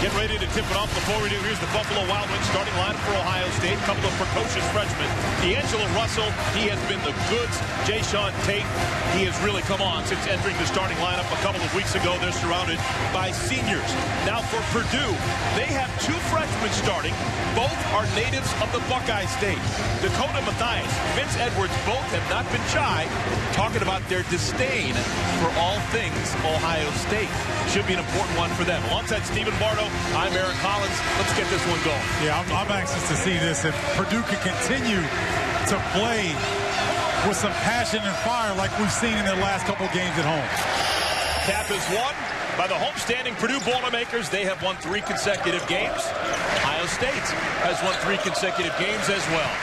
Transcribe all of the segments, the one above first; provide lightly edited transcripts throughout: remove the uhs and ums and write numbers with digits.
Getting ready to tip it off. Before we do, here's the Buffalo Wild Wings starting line for Ohio State. A couple of precocious freshmen. D'Angelo Russell, he has been the goods. Jayshawn Tate, he has really come on since entering the starting lineup a couple of weeks ago. They're surrounded by seniors. Now for Purdue, they have two freshmen starting. Both are natives of the Buckeye State. Dakota Mathias, Vince Edwards, both have not been shy talking about their disdain for all things Ohio State. Should be an important one for them. Alongside Stephen Bardo, I'm Eric Collins. Let's get this one going. Yeah, I'm anxious to see this. If Purdue can continue to play with some passion and fire like we've seen in their last couple games at home. Cap is won by the homestanding Purdue Boilermakers. They have won 3 consecutive games. Ohio State has won 3 consecutive games as well.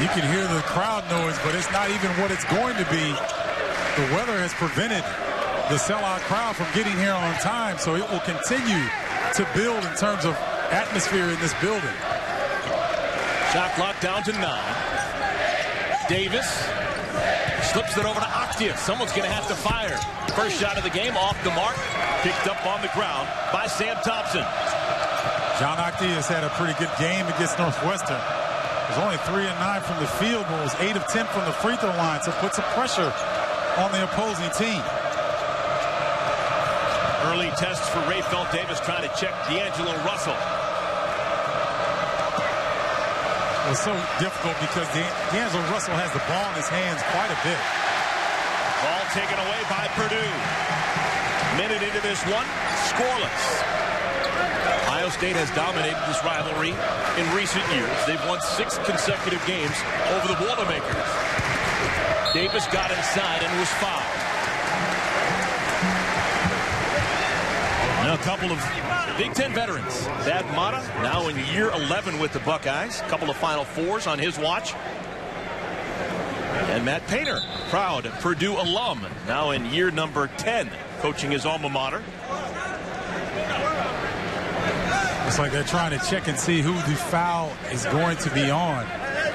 You can hear the crowd noise, but it's not even what it's going to be. The weather has prevented the sellout crowd from getting here on time, so it will continue to build in terms of atmosphere in this building. Shot clock down to 9. Davis slips it over to Octeus. Someone's going to have to fire. First shot of the game off the mark. Picked up on the ground by Sam Thompson. John Octeus had a pretty good game against Northwestern. It was only 3 of 9 from the field goal. It was 8 of 10 from the free throw line, so put some pressure on the opposing team. Early tests for Rayfeld Davis trying to check D'Angelo Russell. It was so difficult because D'Angelo Russell has the ball in his hands quite a bit. Ball taken away by Purdue. Minute into this one, scoreless. Ohio State has dominated this rivalry in recent years. They've won 6 consecutive games over the Boilermakers. Davis got inside and was fouled. Now a couple of Big Ten veterans. Thad Matta, now in year 11 with the Buckeyes. A couple of Final Fours on his watch. And Matt Painter, proud Purdue alum, now in year number 10, coaching his alma mater. It's like they're trying to check and see who the foul is going to be on.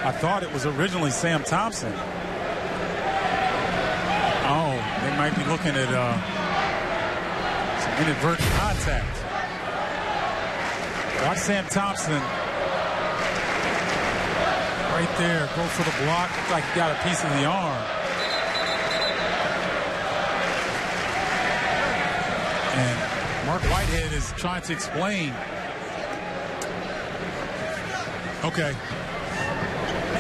I thought it was originally Sam Thompson. Oh, they might be looking at some inadvertent contact. Watch Sam Thompson right there. Go for the block. Looks like he got a piece of the arm. And Mark Whitehead is trying to explain. Okay.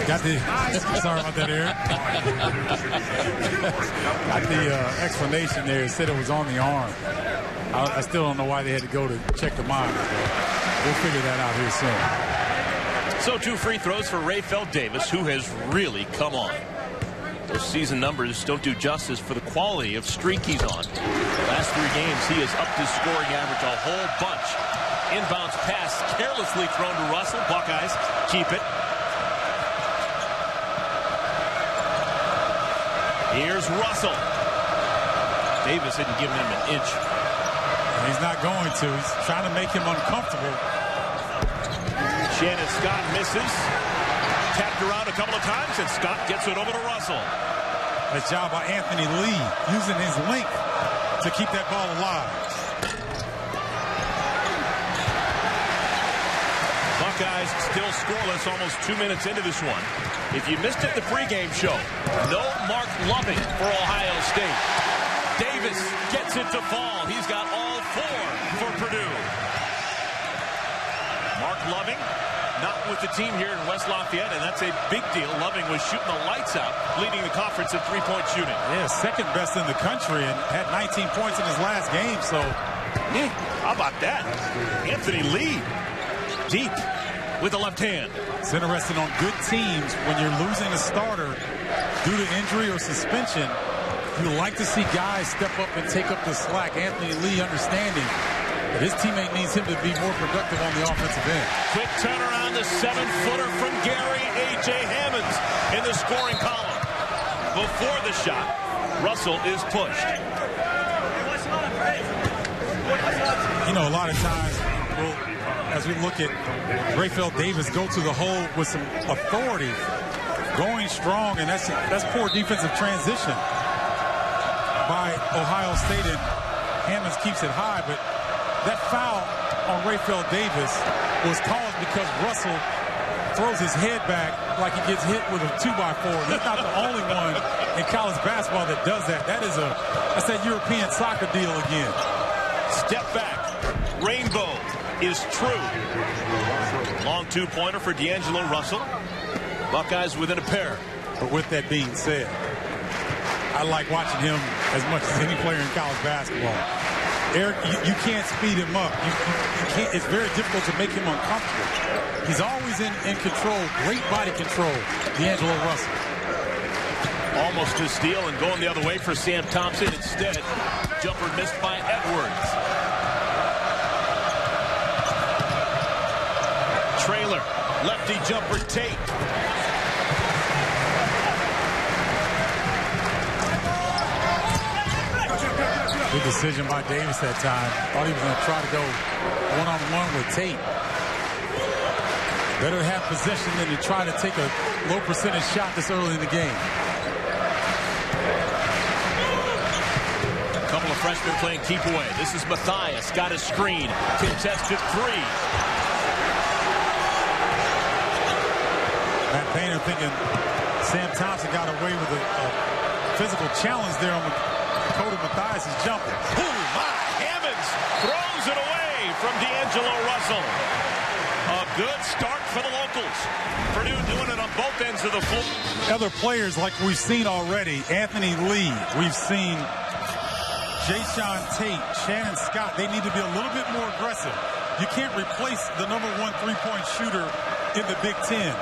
Got the, sorry about that, Eric. Got the explanation there. It said it was on the arm. I still don't know why they had to go to check the monitor. We'll figure that out here soon. So 2 free throws for Rayfeld Davis, who has really come on. Those season numbers don't do justice for the quality of streak he's on. The last 3 games, he has upped his scoring average a whole bunch. Inbounds pass carelessly thrown to Russell. Buckeyes keep it. Here's Russell. Davis isn't giving him an inch. He's not going to. He's trying to make him uncomfortable. Shannon Scott misses. Tapped around a couple of times, and Scott gets it over to Russell. Nice job by Anthony Lee, using his length to keep that ball alive. Buckeyes still scoreless almost 2 minutes into this one. If you missed it in the pregame show, no Mark Loving for Ohio State. Davis gets it to fall. He's got all 4 for Purdue. Mark Loving not with the team here in West Lafayette, and that's a big deal. Loving was shooting the lights out, leading the conference in 3-point shooting. Yeah, second best in the country and had 19 points in his last game, so. Yeah, how about that? Anthony Lee, deep with the left hand. It's interesting on good teams when you're losing a starter due to injury or suspension. You like to see guys step up and take up the slack. Anthony Lee understanding that his teammate needs him to be more productive on the offensive end. Quick turnaround, the 7-footer from Gary A.J. Hammonds in the scoring column. Before the shot, Russell is pushed. You know, a lot of times, as we look at Rayfeld Davis go to the hole with some authority, going strong, and that's poor defensive transition by Ohio State. And Hammonds keeps it high, but that foul on Rayfield Davis was caused because Russell throws his head back like he gets hit with a 2x4. He's not the only one in college basketball that does that. That's that European soccer deal again. Step back. Rainbow is true. Long two-pointer for D'Angelo Russell. Buckeyes within a pair. But with that being said, I like watching him as much as any player in college basketball. Eric, you can't speed him up. You can't, it's very difficult to make him uncomfortable. He's always in control, great body control, D'Angelo Russell. Almost to steal and going the other way for Sam Thompson. Instead, jumper missed by Edwards. Trailer, lefty jumper Tate. Good decision by Davis that time. Thought he was going to try to go one-on-one with Tate. Better to have possession than to try to take a low percentage shot this early in the game. A couple of freshmen playing keep away. This is Matthias. Got a screen. Contested three. Matt Painter thinking Sam Thompson got away with a physical challenge there on Dakota Matthias' jumper. Oh my! Hammonds throws it away from D'Angelo Russell. A good start for the locals. Purdue doing it on both ends of the floor. Other players like we've seen already. Anthony Lee. We've seen Jayshawn Tate, Shannon Scott. They need to be a little bit more aggressive. You can't replace the #1 3-point shooter in the Big Ten.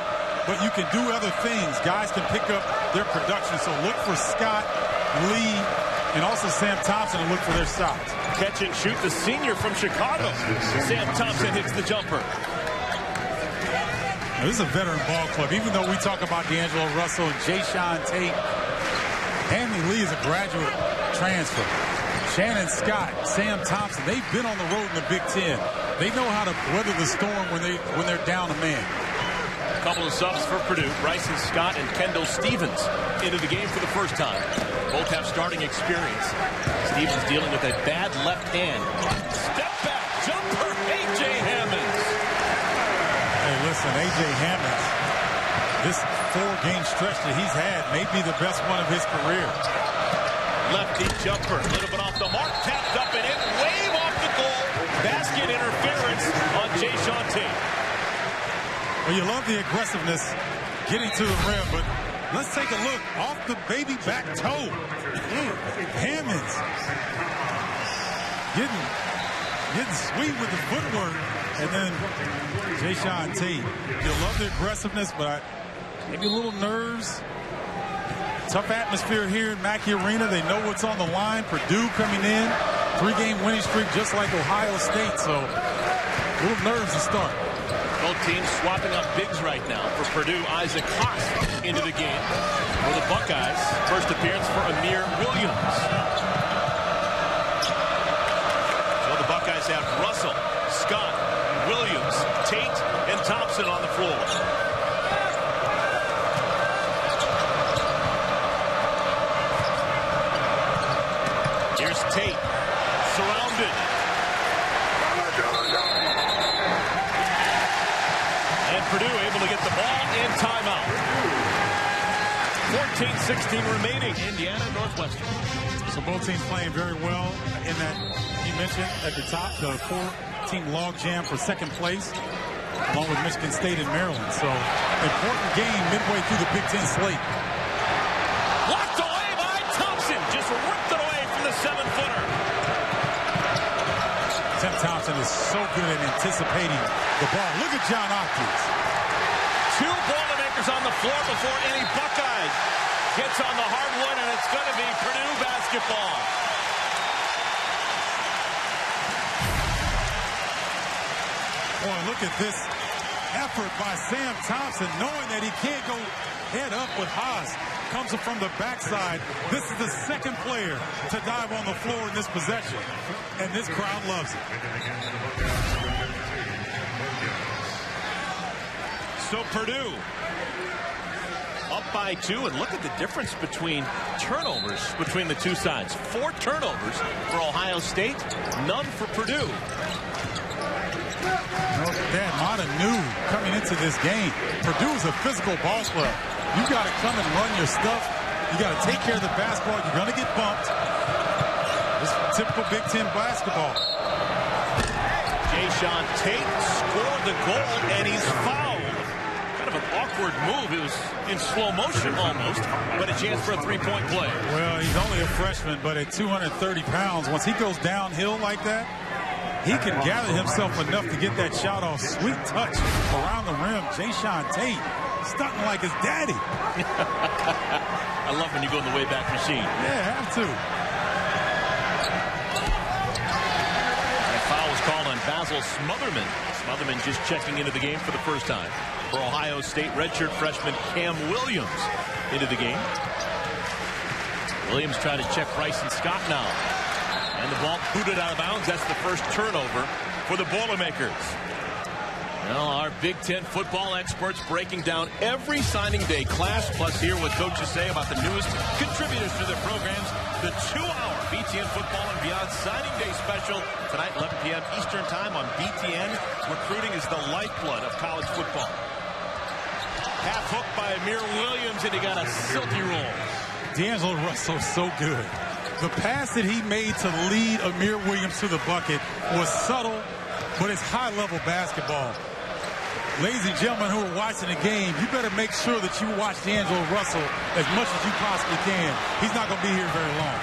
But you can do other things. Guys can pick up their production. So look for Scott, Lee, and also Sam Thompson to look for their shots. Catch and shoot, the senior from Chicago. Sam Thompson hits the jumper. Now, this is a veteran ball club. Even though we talk about D'Angelo Russell and Jayshawn Tate, Anthony Lee is a graduate transfer. Shannon Scott, Sam Thompson, they've been on the road in the Big Ten. They know how to weather the storm when they're down a man. A couple of subs for Purdue. Bryson Scott and Kendall Stevens into the game for the first time. Both have starting experience. Stevens dealing with a bad left hand. Step back jumper, A.J. Hammonds. Hey, listen, A.J. Hammonds, this 4-game stretch that he's had may be the best one of his career. Lefty jumper, a little bit off the mark, tapped up and in, wave off the goal. Basket interference on Jayshawn Tate. Well, you love the aggressiveness getting to the rim, but let's take a look off the baby back toe. Hammonds getting sweet with the footwork, and then Jayshawn Tate. You love the aggressiveness, but maybe a little nerves. Tough atmosphere here in Mackey Arena. They know what's on the line. Purdue coming in, 3-game winning streak, just like Ohio State. So a little nerves to start. Both teams swapping up bigs right now. For Purdue, Isaac Haas into the game. For the Buckeyes, first appearance for Amir Williams. So the Buckeyes have Russell, Scott, Williams, Tate, and Thompson on the floor. Here's Tate, surrounded. And Purdue able to get the ball in timeout. 14-16 remaining. Indiana, Northwestern. So both teams playing very well in that you mentioned at the top, the 4-team log jam for second place, along with Michigan State and Maryland. So important game midway through the Big Ten slate. Blocked away by Thompson. Just ripped it away from the 7-footer. Tim Thompson is so good at anticipating the ball. Look at John Octeus. 2 Boilermakers on the floor before any Buckeye gets on the hardwood, and it's going to be Purdue basketball. Boy, look at this effort by Sam Thompson, knowing that he can't go head up with Haas. Comes from the backside. This is the second player to dive on the floor in this possession, and this crowd loves it. So Purdue up by 2, and look at the difference between turnovers between the two sides. 4 turnovers for Ohio State, none for Purdue. Well, Dad Mata knew coming into this game, Purdue is a physical ball club. You got to come and run your stuff. You got to take care of the basketball. You're going to get bumped. It's typical Big Ten basketball. Jayshawn Tate scored the goal, and he's fouled. Kind of an awkward move. It was in slow motion almost, but a chance for a 3-point play. Well, he's only a freshman, but at 230 pounds, once he goes downhill like that, he can gather himself enough to get that shot off. Sweet touch around the rim. Jayshawn Tate stunting like his daddy. I love when you go in the way-back machine. Yeah, have to. And a foul was called on Basil Smotherman. Smotherman just checking into the game for the first time. For Ohio State, redshirt freshman Cam Williams into the game. Williams trying to check Bryson Scott now. And the ball booted out of bounds. That's the first turnover for the Boilermakers. Well, our Big Ten football experts breaking down every signing day class, plus hear what coaches say about the newest contributors to their programs. The 2-hour BTN Football and Beyond Signing Day special tonight, 11 p.m. Eastern Time on BTN. Recruiting is the lifeblood of college football. Half hooked by Amir Williams, and he got a silky roll. D'Angelo Russell so good. The pass that he made to lead Amir Williams to the bucket was subtle, but it's high-level basketball. Ladies and gentlemen who are watching the game, you better make sure that you watch D'Angelo Russell as much as you possibly can. He's not going to be here very long.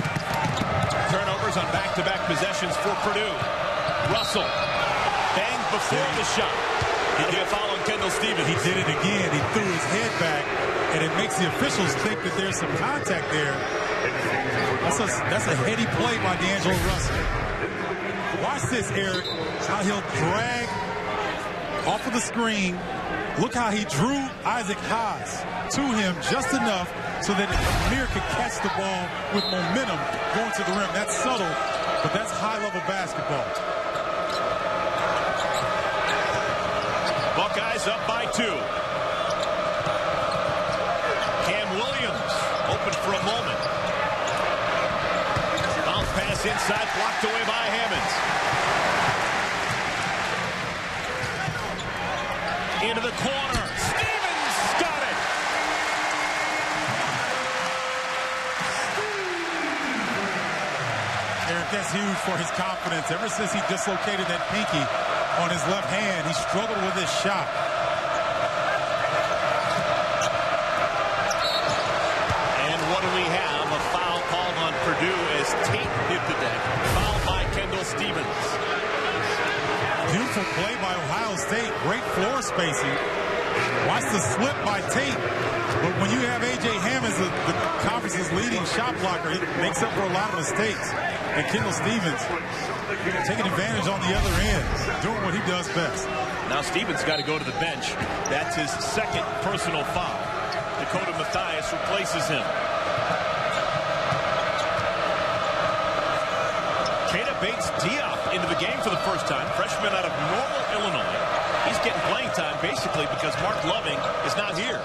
Turnovers on back-to-back possessions for Purdue. Russell banged before the shot. He did a foul on Kendall Stevens. He did it again. He threw his head back, and it makes the officials think that there's some contact there. That's a heady play by D'Angelo Russell. Watch this, Eric, how he'll drag off of the screen. Look how he drew Isaac Haas to him just enough so that Amir could catch the ball with momentum going to the rim. That's subtle, but that's high-level basketball. Buckeyes up by 2. Cam Williams open for a moment. Bounce pass inside, blocked away by Hammonds. Into the corner. Stevens got it. Eric, that's huge for his confidence. Ever since he dislocated that pinky on his left hand, he struggled with his shot. And what do we have? A foul called on Purdue as Tate hit the deck. Foul by Kendall Stevens. Beautiful play by Ohio State. Great floor spacing. Watch the slip by Tate. But when you have A.J. Hammonds, the conference's leading shot blocker, he makes up for a lot of mistakes. And Kendall Stevens taking advantage on the other end, doing what he does best. Now Stevens got to go to the bench. That's his second personal foul. Dakota Mathias replaces him. Keita Bates Diop into the game for the first time. Freshman out of Normal, Illinois. He's getting playing time basically because Mark Loving is not here.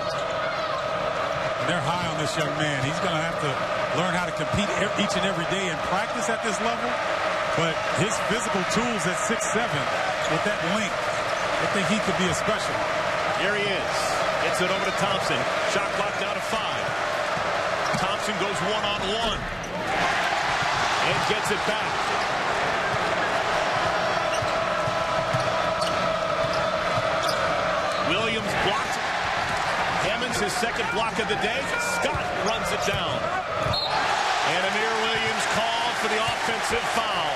They're high on this young man. He's going to have to learn how to compete each and every day and practice at this level. But his physical tools at 6'7", with that length, I think he could be a special. Here he is. Gets it over to Thompson. Shot clock down to 5. Thompson goes one-on-one. And gets it back. Williams blocked. Hammonds his second block of the day. Scott runs it down. And Amir Williams called for the offensive foul.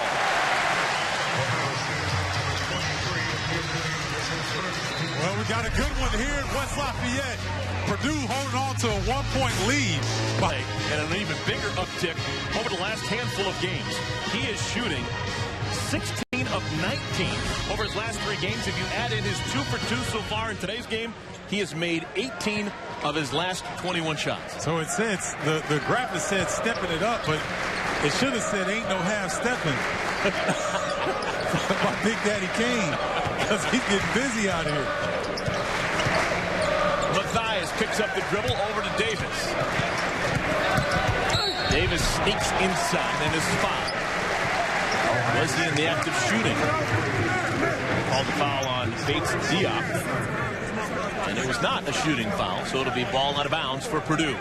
Well, we got a good one here in West Lafayette. Purdue holding on to a 1-point lead. And an even bigger uptick over the last handful of games. He is shooting 16 of 19 over his last 3 games. If you add in his 2 for 2 so far in today's game, he has made 18 of his last 21 shots. So it says, the graphic said stepping it up, but it should have said ain't no half stepping. My Big Daddy Kane, because he's getting busy out here. Mathias picks up the dribble over to Davis. Davis sneaks inside and is fouled. Was he in the act of shooting? Called the foul on Bates Diop. And it was not a shooting foul, so it'll be ball out of bounds for Purdue.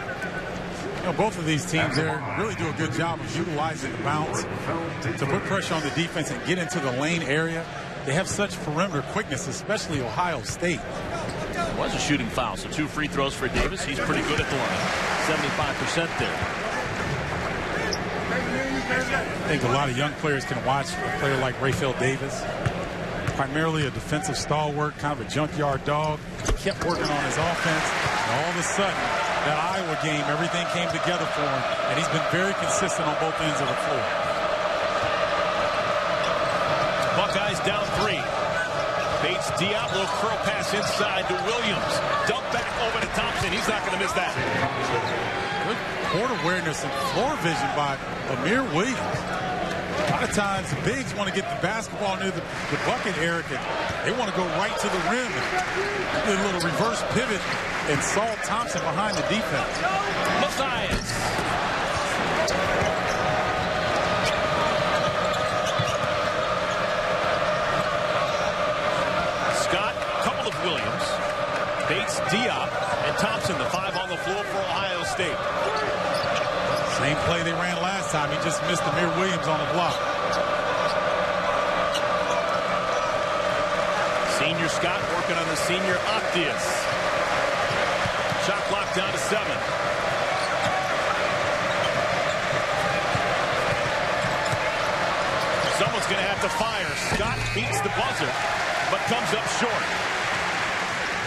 You know, both of these teams there really do a good job of utilizing the bounce to put pressure on the defense and get into the lane area. They have such perimeter quickness, especially Ohio State. It was a shooting foul, so 2 free throws for Davis. He's pretty good at the line. 75% there. I think a lot of young players can watch a player like Rayfield Davis. Primarily a defensive stalwart, kind of a junkyard dog. He kept working on his offense, and all of a sudden, that Iowa game, everything came together for him, and he's been very consistent on both ends of the floor. Buckeyes down 3. Bates Diop, little curl pass inside to Williams. Dump back over to Thompson. He's not going to miss that. Good court awareness and floor vision by Amir Williams. A lot of times the bigs want to get the basketball near the bucket, Eric, and they want to go right to the rim. And do a little reverse pivot and Saul Thompson behind the defense. Mathias. Scott, couple of Williams. Bates, Diop, and Thompson, the 5 on the floor for Ohio State. Same play they ran last time. He just missed Amir Williams on the block. Senior Scott working on the senior Octeus. Shot clock down to 7. Someone's going to have to fire. Scott beats the buzzer, but comes up short.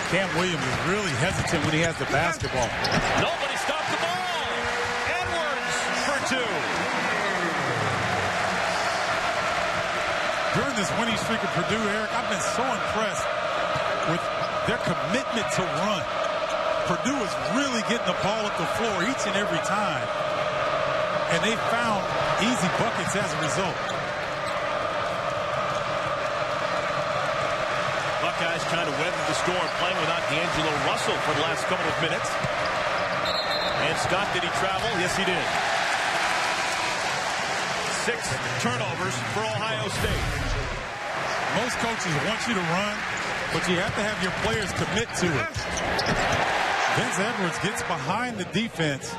Cam Williams is really hesitant when he has the basketball. Nobody stopped the ball. Edwards for 2. During this winning streak of Purdue, Eric, I've been so impressed with their commitment to run. Purdue is really getting the ball up the floor each and every time. And they found easy buckets as a result. Buckeyes trying to weather the storm, playing without D'Angelo Russell for the last couple of minutes. And Scott, did he travel? Yes, he did. 6 turnovers for Ohio State. Most coaches want you to run, but you have to have your players commit to it. Vince Edwards gets behind the defense.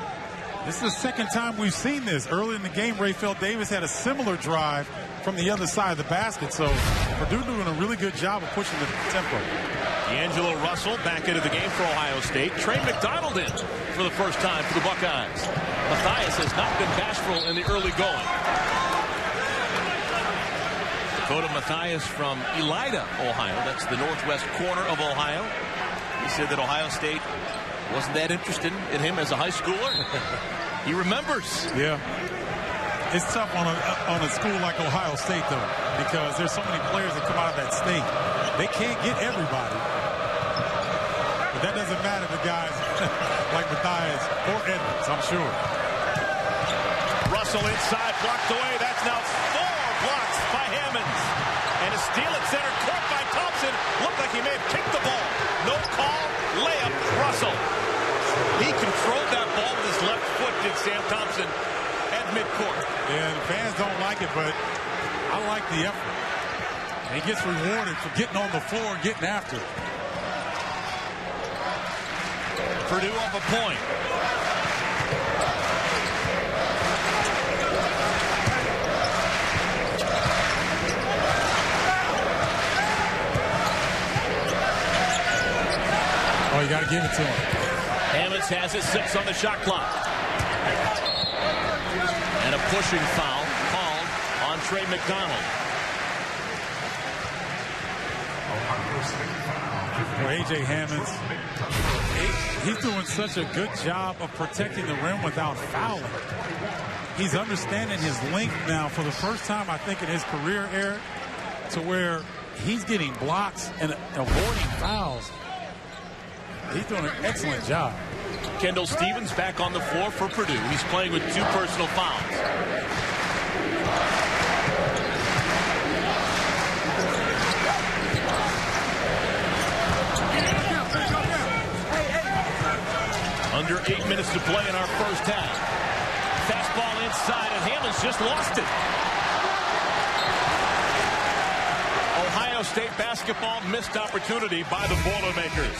This is the second time we've seen this. Early in the game, Rayfield Davis had a similar drive from the other side of the basket. So Purdue doing a really good job of pushing the tempo. D'Angelo Russell back into the game for Ohio State. Trey McDonald in for the first time for the Buckeyes. Mathias has not been bashful in the early going. Dakota Mathias from Elida, Ohio. That's the northwest corner of Ohio. He said that Ohio State wasn't that interested in him as a high schooler. He remembers. Yeah. It's tough on a school like Ohio State, though, because there's so many players that come out of that state. They can't get everybody. But that doesn't matter to guys like Mathias or Edwards, I'm sure. Russell inside, blocked away. That's now 4 blocks by Hammonds. And a steal at center court by Thompson. Looked like he may have kicked the ball. No call, layup, Russell. He controlled that ball with his left foot, did Sam Thompson, at midcourt. Yeah, the fans don't like it, but I like the effort. And he gets rewarded for getting on the floor and getting after it. Purdue up a point. Oh, you got to give it to him. Hammonds has it, 6 on the shot clock. And a pushing foul called on Trey McDonald. Well, A.J. Hammonds, he's doing such a good job of protecting the rim without fouling. He's understanding his length now for the first time, I think, in his career, Eric, to where he's getting blocks and avoiding fouls. He's doing an excellent job. Kendall Stevens back on the floor for Purdue. He's playing with 2 personal fouls. to play in our first half. Fastball inside, and Hammond's just lost it. Ohio State basketball missed opportunity by the Boilermakers.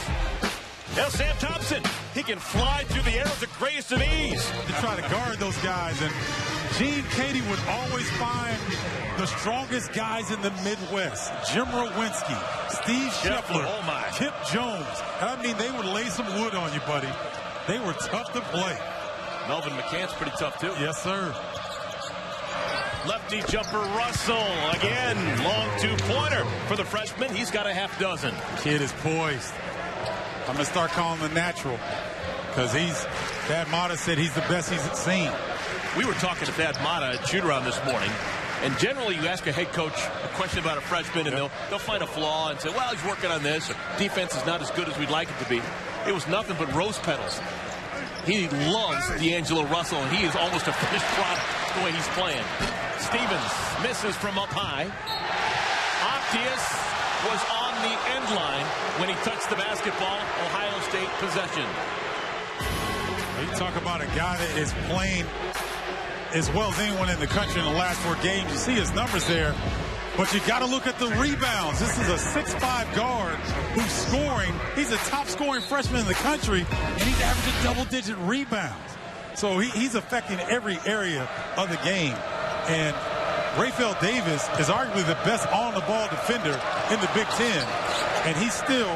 Now Sam Thompson, he can fly through the air with the greatest of ease. To try to guard those guys, and Gene Katie would always find the strongest guys in the Midwest. Jim Rowinski, Steve Scheffler, oh my. Kip Jones. I mean, they would lay some wood on you, buddy. They were tough to play. Melvin McCann's pretty tough, too. Yes, sir. Lefty jumper Russell. Again, long two-pointer for the freshman. He's got a half dozen. Kid is poised. I'm going to start calling him the natural because Thad Matta said he's the best he's seen. We were talking to Thad Matta at shoot-around this morning, and generally you ask a head coach a question about a freshman, and they'll find a flaw and say, well, he's working on this. Defense is not as good as we'd like it to be. It was nothing but rose petals. He loves D'Angelo Russell, and he is almost a finished product the way he's playing. Stevens misses from up high. Octeus was on the end line when he touched the basketball. Ohio State possession. You talk about a guy that is playing as well as anyone in the country in the last 4 games. You see his numbers there, but you got to look at the rebounds. This is a 6'5" guard who's scoring. He's a top-scoring freshman in the country, and he's averaging double-digit rebounds. So he's affecting every area of the game. And Rayfeld Davis is arguably the best on-the-ball defender in the Big Ten, and he's still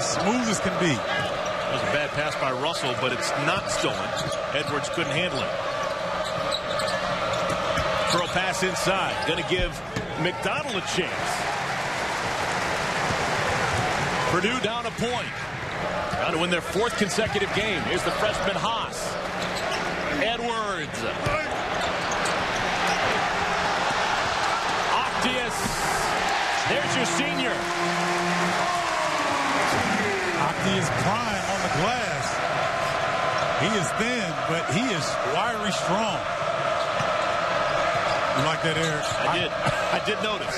smooth as can be. That was a bad pass by Russell, but it's not stolen. Edwards couldn't handle it. Throw pass inside. Going to give McDonald a chance. Purdue down a point. Trying to win their 4th consecutive game. Here's the freshman Haas. Edwards. Octeus. There's your senior. Octeus prime on the glass. He is thin, but he is wiry strong. You like that, Eric? I did notice.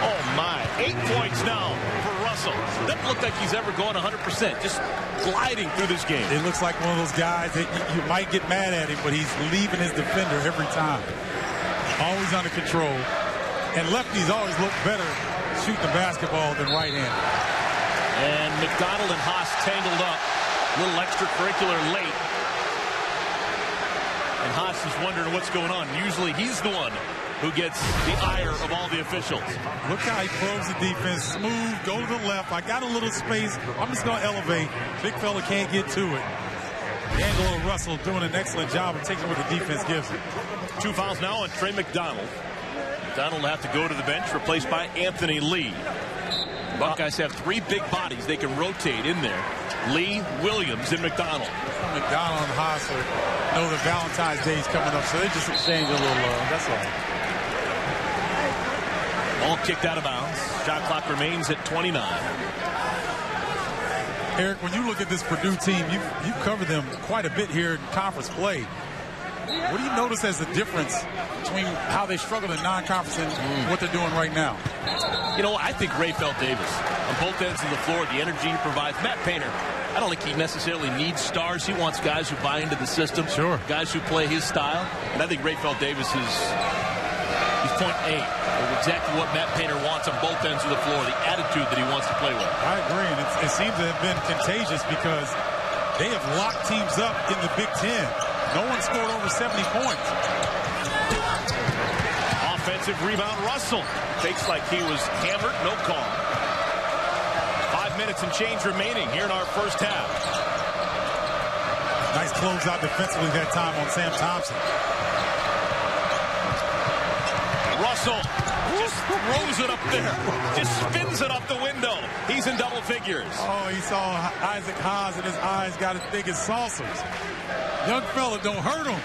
Oh, my. 8 points now for Russell. Doesn't look like he's ever going 100%. Just gliding through this game. It looks like one of those guys that you might get mad at him, but he's leaving his defender every time. Always under control. And lefties always look better shooting the basketball than right-handed. And McDonald and Haas tangled up. A little extracurricular late. And Haas is wondering what's going on. Usually he's the one who gets the ire of all the officials. Look how he probes the defense. Smooth, go to the left. I got a little space. I'm just going to elevate. Big fella can't get to it. D'Angelo Russell doing an excellent job of taking what the defense gives him. 2 fouls now on Trey McDonald. McDonald will have to go to the bench, replaced by Anthony Lee. Buckeyes have 3 big bodies they can rotate in there. Lee, Williams, and McDonald. McDonald and Haas know that Valentine's Day is coming up, so they just exchange a little love. That's all. Ball kicked out of bounds. Shot clock remains at 29. Eric, when you look at this Purdue team, you've covered them quite a bit here in conference play. What do you notice as the difference between how they struggled in non-conference and what they're doing right now? You know, I think Rayfeld Davis, on both ends of the floor, the energy he provides. Matt Painter, I don't think he necessarily needs stars. He wants guys who buy into the system. Sure. Guys who play his style. And I think Rayfeld Davis he's point A of exactly what Matt Painter wants on both ends of the floor, the attitude that he wants to play with. I agree, and it seems to have been contagious because they have locked teams up in the Big Ten. No one scored over 70 points. Offensive rebound, Russell. Fakes like he was hammered, no call. 5 minutes and change remaining here in our first half. Nice closeout defensively that time on Sam Thompson. Russell just throws it up there. Just spins it up the window. He's in double figures. Oh, he saw Isaac Haas and his eyes got as big as saucers. Young fella, don't hurt him.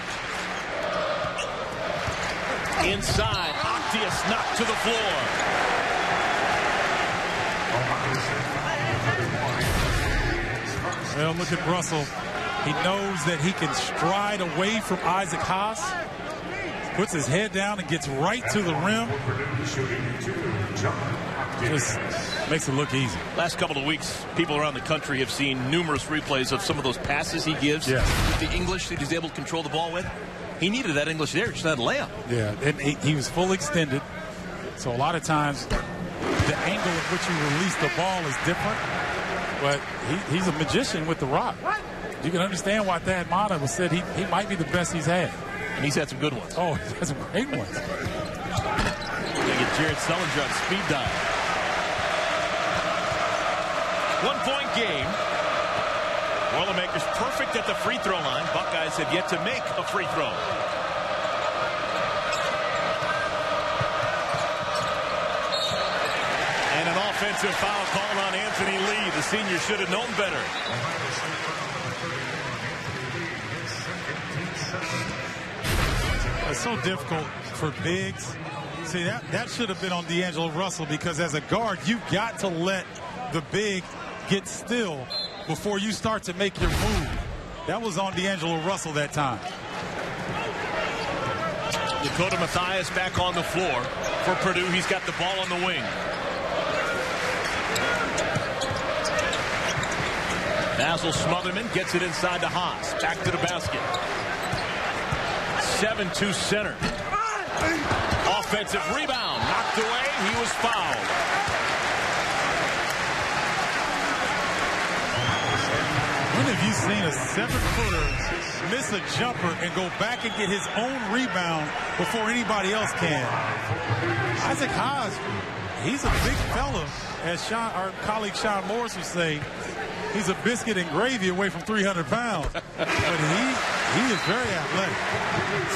Inside, Octeus knocked to the floor. Well, look at Russell. He knows that he can stride away from Isaac Haas. Puts his head down and gets right to the rim. Just makes it look easy. Last couple of weeks, people around the country have seen numerous replays of some of those passes he gives. Yeah. With the English that he's able to control the ball with. He needed that English there, just not a layup. Yeah, and he was full extended. So a lot of times, the angle at which you release the ball is different. But he's a magician with the rock. You can understand why Thad Matta was said he might be the best he's had. And he's had some good ones. Oh, he's had some great ones. They get Jared Sullinger on speed dial. 1 point game. Boilermakers perfect at the free throw line. Buckeyes have yet to make a free throw. And an offensive foul called on Anthony Lee. The senior should have known better. It's so difficult for bigs. See, that should have been on D'Angelo Russell, because as a guard, you got to let the big get still before you start to make your move. That was on D'Angelo Russell that time. Dakota Mathias back on the floor for Purdue. He's got the ball on the wing. Basil Smotherman gets it inside to Haas. Back to the basket. 7-2 center. Offensive rebound. Knocked away. He was fouled. When have you seen a 7-footer miss a jumper and go back and get his own rebound before anybody else can? Isaac Haas, he's a big fella, as our colleague Sean Morris would say. He's a biscuit and gravy away from 300 pounds. But he is very athletic.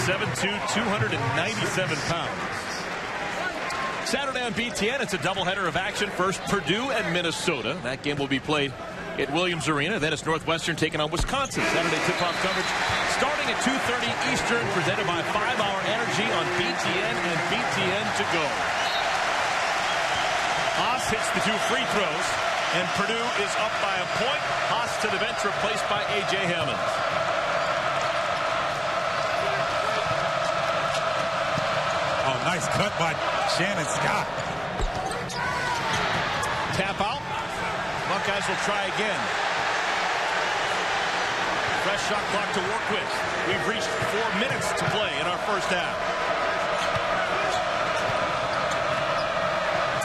7'2", 297 pounds. Saturday on BTN, it's a doubleheader of action. First, Purdue and Minnesota. That game will be played at Williams Arena. Then it's Northwestern taking on Wisconsin. Saturday tip-off coverage starting at 2:30 Eastern, presented by 5-Hour Energy on BTN and BTN to go. Haas hits the 2 free throws, and Purdue is up by a point. Haas to the bench, replaced by A.J. Hammond. Oh, nice cut by Shannon Scott. Tap out. Buckeyes will try again. Fresh shot clock to work with. We've reached 4 minutes to play in our first half.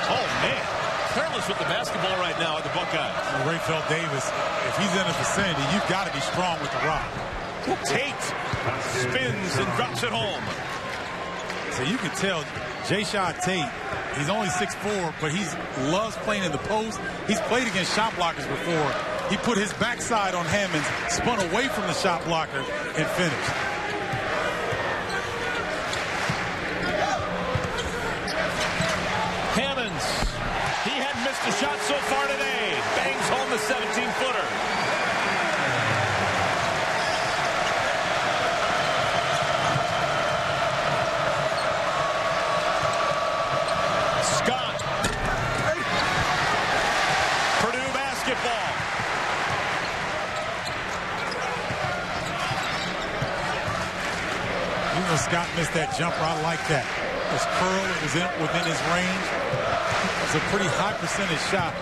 Oh, man. Careless with the basketball right now at the Buckeyes. Well, Rayfeld Davis, if he's in the vicinity, you've got to be strong with the rock. Tate spins and drops it home. So you can tell Jayshawn Tate, he's only 6'4", but he loves playing in the post. He's played against shot blockers before. He put his backside on Hammonds, spun away from the shot blocker, and finished. Hammonds, he hadn't missed a shot so far today. Bangs home the 17-footer. Scott missed that jumper. I like that. His curl, it was within his range. It was a pretty high percentage shot.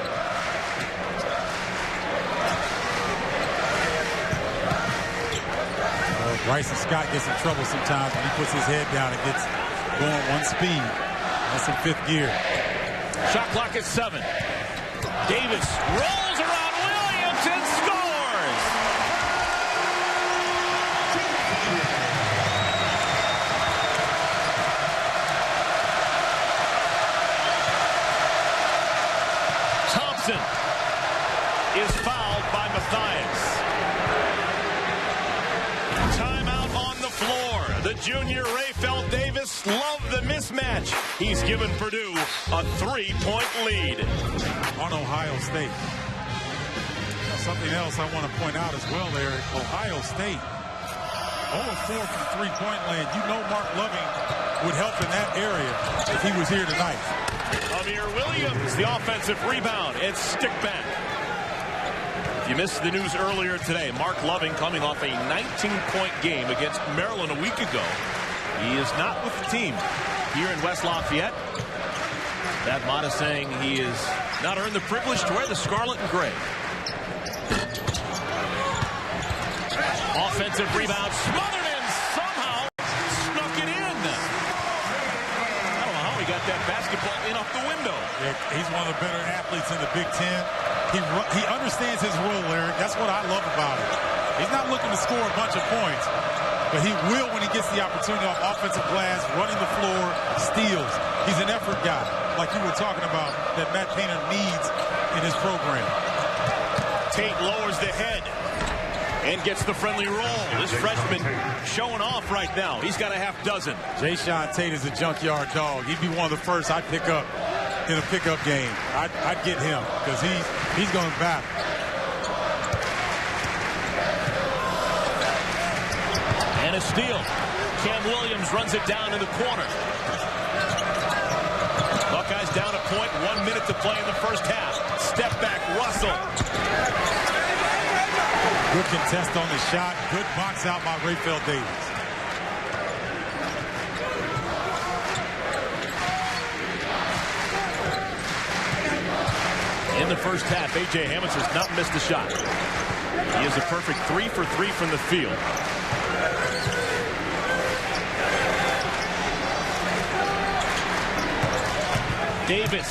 Bryson Scott gets in trouble sometimes when he puts his head down and gets going one speed. That's in 5th gear. Shot clock at 7. Davis rolls around Williams and scores! Thompson is fouled by Mathias. Timeout on the floor. The junior Rayfeld Davis loved the mismatch. He's given Purdue a 3-point lead on Ohio State. Now, something else I want to point out as well there, Ohio State 0-4 from three-point land. You know Mark Loving would help in that area if he was here tonight. Amir Williams, the offensive rebound. It's stick back. If you missed the news earlier today, Mark Loving coming off a 19-point game against Maryland a week ago. He is not with the team here in West Lafayette. That Mata saying he is not earned the privilege to wear the scarlet and gray. Offensive rebound, smothered in, somehow snuck it in. I don't know how he got that basketball in off the window. Yeah, he's one of the better athletes in the Big Ten. He understands his role, Larry. That's what I love about it. He's not looking to score a bunch of points, but he will when he gets the opportunity off offensive glass, running the floor, steals. He's an effort guy, like you were talking about, that Matt Painter needs in his program. Tate lowers the head and gets the friendly roll. This freshman showing off right now. He's got a half dozen. Jayshawn Tate is a junkyard dog. He'd be one of the first I'd pick up in a pickup game. I'd get him because he's going to battle. And a steal. Cam Williams runs it down in the corner. Buckeyes down a point, 1 minute to play in the first half. Step back, Russell. Good contest on the shot. Good box out by Rayfield Davis. In the first half, A.J. Hammonds has not missed a shot. He is a perfect 3 for 3 from the field. Davis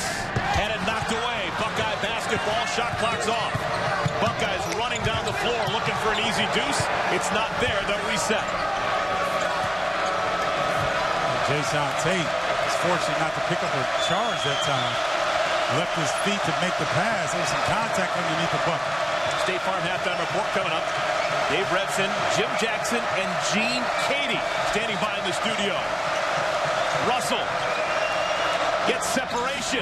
had it knocked away. Buckeye basketball, shot clock's off. Buckeyes running down the floor looking for an easy deuce. It's not there. They'll reset. Jayshawn Tate was fortunate not to pick up a charge that time. Left his feet to make the pass. There was some contact underneath the bucket. State Farm halftime report coming up. Dave Redson, Jim Jackson, and Gene Cady standing by in the studio. Russell gets separation.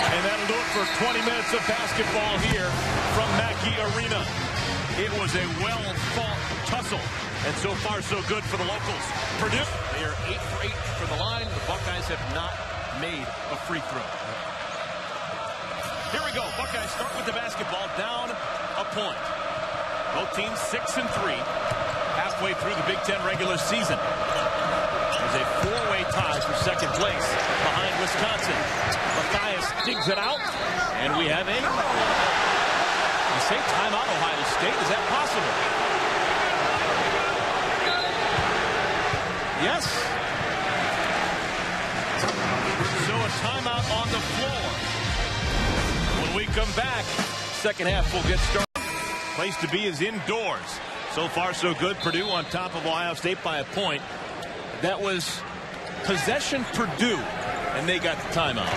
And that'll do it for 20 minutes of basketball here from Mackey Arena. It was a well-fought tussle. And so far, so good for the locals. Purdue, they are 8 for 8 from the line. The Buckeyes have not made a free throw. Here we go. Buckeyes start with the basketball down a point. Both teams 6 and 3. Halfway through the Big Ten regular season. There's a 4-way tie for second place behind Wisconsin. Matthias digs it out, and we have a... You say timeout, Ohio State? Is that possible? Yes. So a timeout on the floor. When we come back, second half will get started. Place to be is indoors. So far, so good. Purdue on top of Ohio State by a point. That was possession Purdue, and they got the timeout.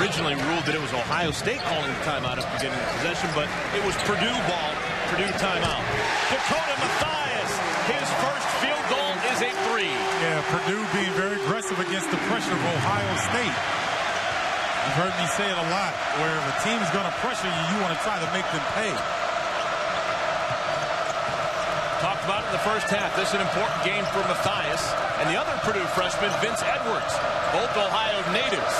Originally ruled that it was Ohio State calling the timeout after getting the possession, but it was Purdue ball, Purdue timeout. Dakota Matthias, his first field goal is a 3. Yeah, Purdue being very aggressive against the pressure of Ohio State. You've heard me say it a lot, where if a team is going to pressure you, you want to try to make them pay. Talked about it in the first half. This is an important game for Matthias and the other Purdue freshman, Vince Edwards, both Ohio natives.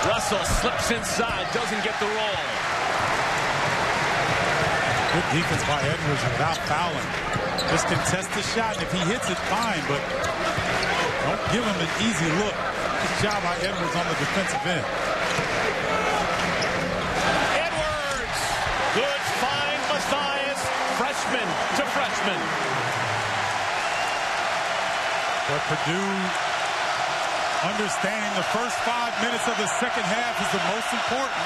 Russell slips inside, doesn't get the roll. Good defense by Edwards without fouling. Just contest the shot, and if he hits it, fine, but don't give him an easy look. Good job by Edwards on the defensive end. Edwards! Good find, Matthias. Freshman to freshman. But Purdue understanding the first 5 minutes of the second half is the most important.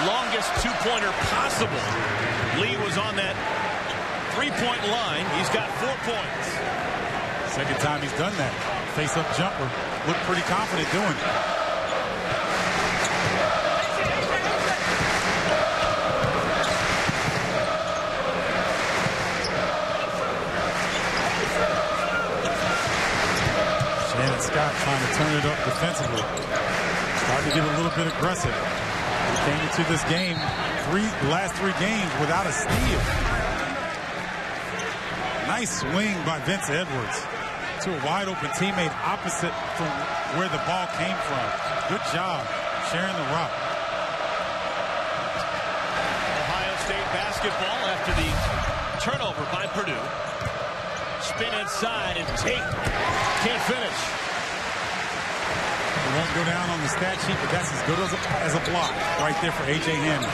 Longest two-pointer possible. Lee was on that three-point line. He's got 4 points. Second time he's done that. Face-up jumper. Looked pretty confident doing it. Shannon Scott trying to turn it up defensively. Starting to get a little bit aggressive. He came into this game, last three games without a steal. Nice swing by Vince Edwards to a wide open teammate opposite from where the ball came from. Good job sharing the rock. Ohio State basketball after the turnover by Purdue. Spin inside, and Tate can't finish. It won't go down on the stat sheet, but that's as good as a block right there for A.J. Hammond.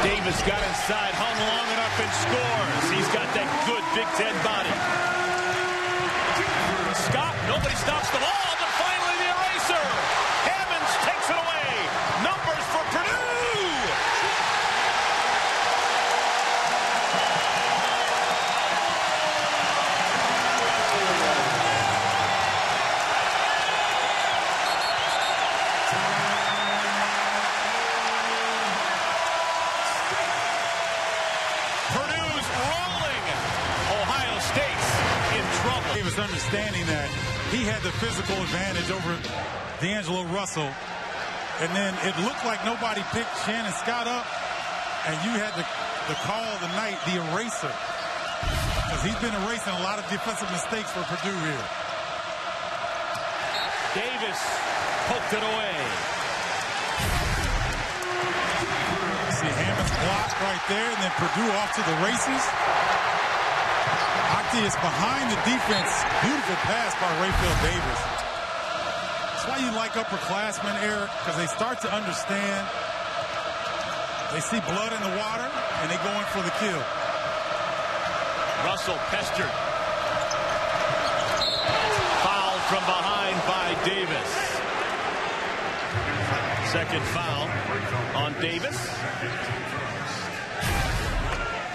Davis got inside, hung long enough, and scores. He's got that good Big Ten body. Scott, nobody stops the ball, but finally the eraser. Hammonds takes it away. Numbers for Purdue. Purdue's rolling. Ohio State's in trouble. He was understanding that he had the physical advantage over D'Angelo Russell. And then it looked like nobody picked Shannon Scott up. And you had the call of the night, the eraser. Because he's been erasing a lot of defensive mistakes for Purdue here. Davis poked it away. See Hammond's block right there, and then Purdue off to the races. Octeus behind the defense. Beautiful pass by Rayfield Davis. That's why you like upperclassmen, Eric, because they start to understand. They see blood in the water, and they go in for the kill. Russell pestered. Fouled from behind by Davis. Second foul on Davis.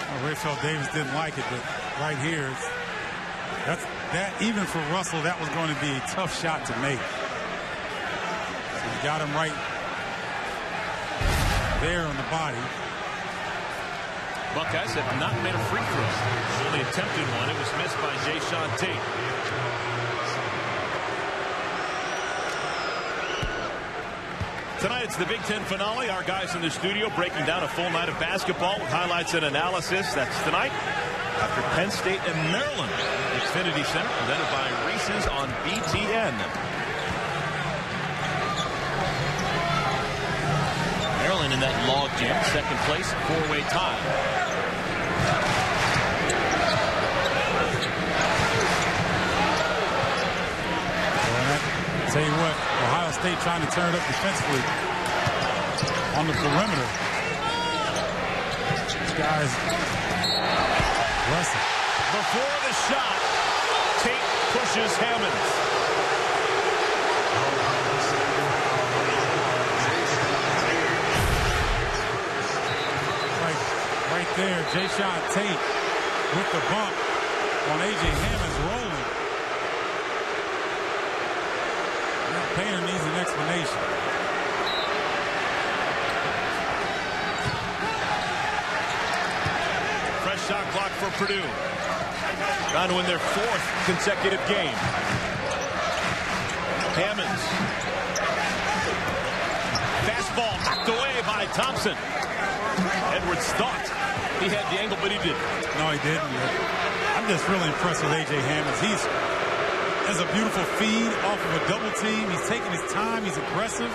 Well, Rayfield Davis didn't like it, but right here, that even for Russell, that was going to be a tough shot to make. So he got him right there on the body. Buckeyes have not made a free throw. Only attempted one. It was missed by Jayshawn Tate. Tonight it's the Big Ten finale. Our guys in the studio breaking down a full night of basketball with highlights and analysis. That's tonight after Penn State and Maryland. Xfinity Center presented by Reese's on BTN. Maryland in that log jam, second place, four-way tie. Tell you what, Ohio State trying to turn it up defensively on the perimeter. These guys aggressive. Before the shot, Tate pushes Hammonds. Right there, Jayshawn Tate with the bump on A.J. Hammonds rolling. Painter needs an explanation. Fresh shot clock for Purdue. Trying to win their fourth consecutive game. Hammonds. Fastball knocked away by Thompson. Edwards thought he had the angle, but he didn't. No, he didn't. I'm just really impressed with A.J. Hammonds. There's a beautiful feed off of a double team. He's taking his time. He's aggressive.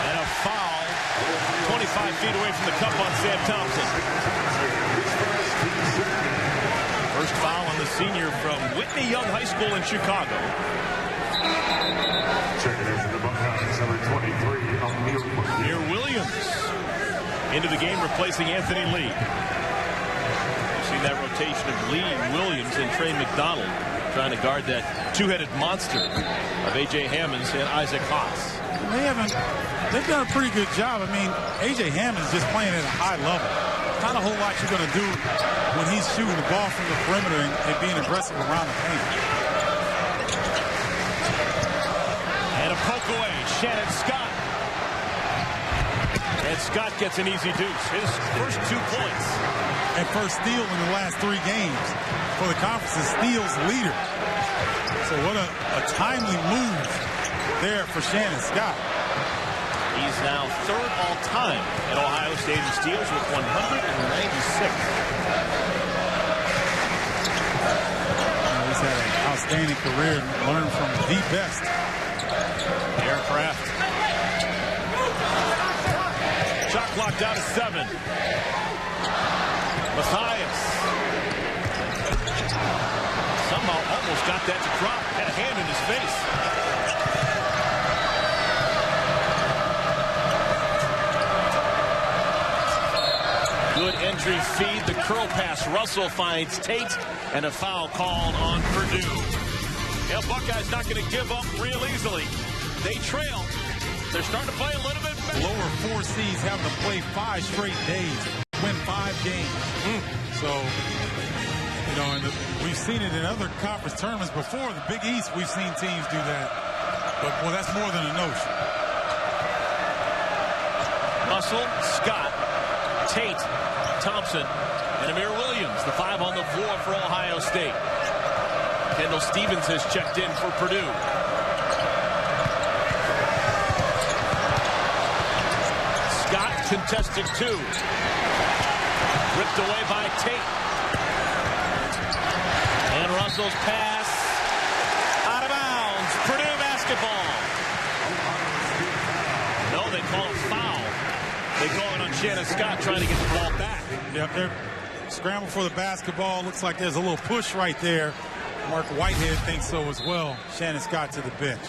And a foul 25 feet away from the cup on Sam Thompson. First foul on the senior from Whitney Young High School in Chicago. Checking in for the Buckeyes, number 23, Amir Williams into the game, replacing Anthony Lee. That rotation of Lee, Williams, and Trey McDonald trying to guard that two-headed monster of A.J. Hammonds and Isaac Haas. They've done a pretty good job. I mean, A.J. Hammonds just playing at a high level. Not a whole lot you're going to do when he's shooting the ball from the perimeter and being aggressive around the paint. And a poke away, Shannon Scott. And Scott gets an easy deuce. His first 2 points. And first steal in the last 3 games for the conference's steals leader. So what a timely move there for Shannon Scott. He's now third all-time at Ohio State in steals with 196. He's had an outstanding career and learned from the best. Aircraft. Shot clock cut down to 7. Matthias. Somehow almost got that to drop. Had a hand in his face. Good entry feed. The curl pass. Russell finds Tate. And a foul called on Purdue. Yeah, Buckeyes not going to give up real easily. They trail. They're starting to play a little bit better. Lower 4 seeds having to play 5 straight days, win 5 games. So, you know, and we've seen it in other conference tournaments before. The Big East, we've seen teams do that. But, boy, that's more than a notion. Russell, Scott, Tate, Thompson, and Amir Williams, the 5 on the floor for Ohio State. Kendall Stevens has checked in for Purdue. Scott contested 2. Ripped away by Tate. And Russell's pass out of bounds. Purdue basketball. No, they call it foul. They call it on Shannon Scott trying to get the ball back. Yep, they're scrambling for the basketball. Looks like there's a little push right there. Mark Whitehead thinks so as well. Shannon Scott to the bench.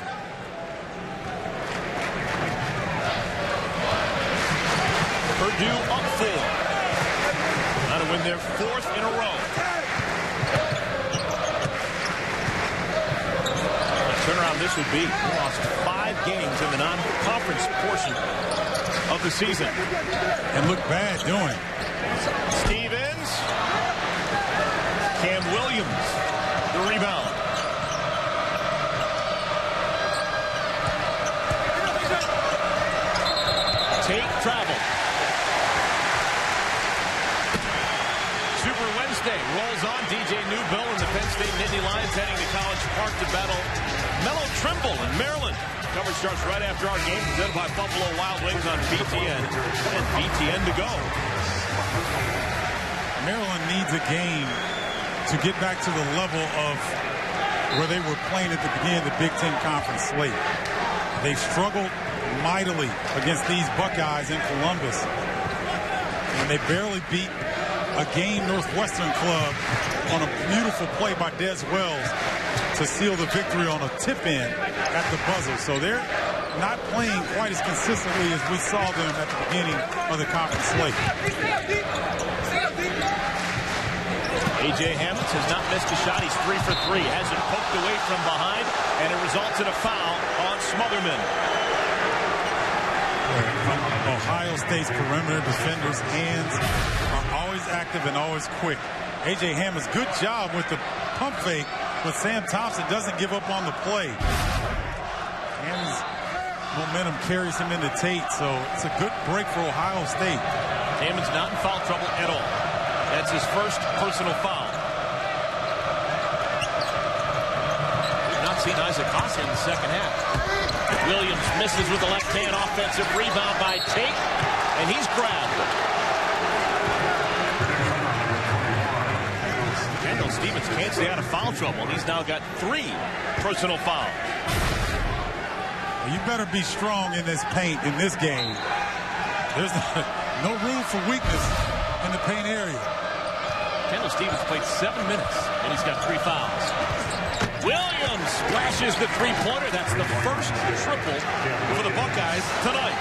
Purdue up 4. Now to win their 4th in a row. The turnaround this would be. They lost 5 games in the non-conference portion of the season. And look bad doing it. Stevens. Cam Williams. The rebound. Tate travel. Super Wednesday rolls on. DJ Newbill and the Penn State Nittany Lions heading to College Park to battle Mellow Trimble in Maryland. Coverage starts right after our game, presented by Buffalo Wild Wings on BTN and BTN to go. Maryland needs a game to get back to the level of where they were playing at the beginning of the Big Ten Conference slate. They've struggled mightily against these Buckeyes in Columbus. And they barely beat a game Northwestern club on a beautiful play by Des Wells to seal the victory on a tip-in at the buzzer. So they're not playing quite as consistently as we saw them at the beginning of the conference slate. A.J. Hammonds has not missed a shot. He's 3 for 3. Has it poked away from behind, and it results in a foul on Smotherman. Ohio State's perimeter defenders' hands are always active and always quick. A.J. Hammonds, good job with the pump fake, but Sam Thompson doesn't give up on the play. Hammonds' momentum carries him into Tate, so it's a good break for Ohio State. Hammonds not in foul trouble at all. That's his first personal foul. We've not seen Isaac Haase in the second half. Williams misses with the left hand. Offensive rebound by Tate, and he's grabbed. Kendall Stevens can't stay out of foul trouble. He's now got 3 personal fouls. You better be strong in this paint in this game. There's no room for weakness in the paint area. Kendall Stevens played 7 minutes, and he's got 3 fouls. Williams splashes the three-pointer. That's the first triple for the Buckeyes tonight.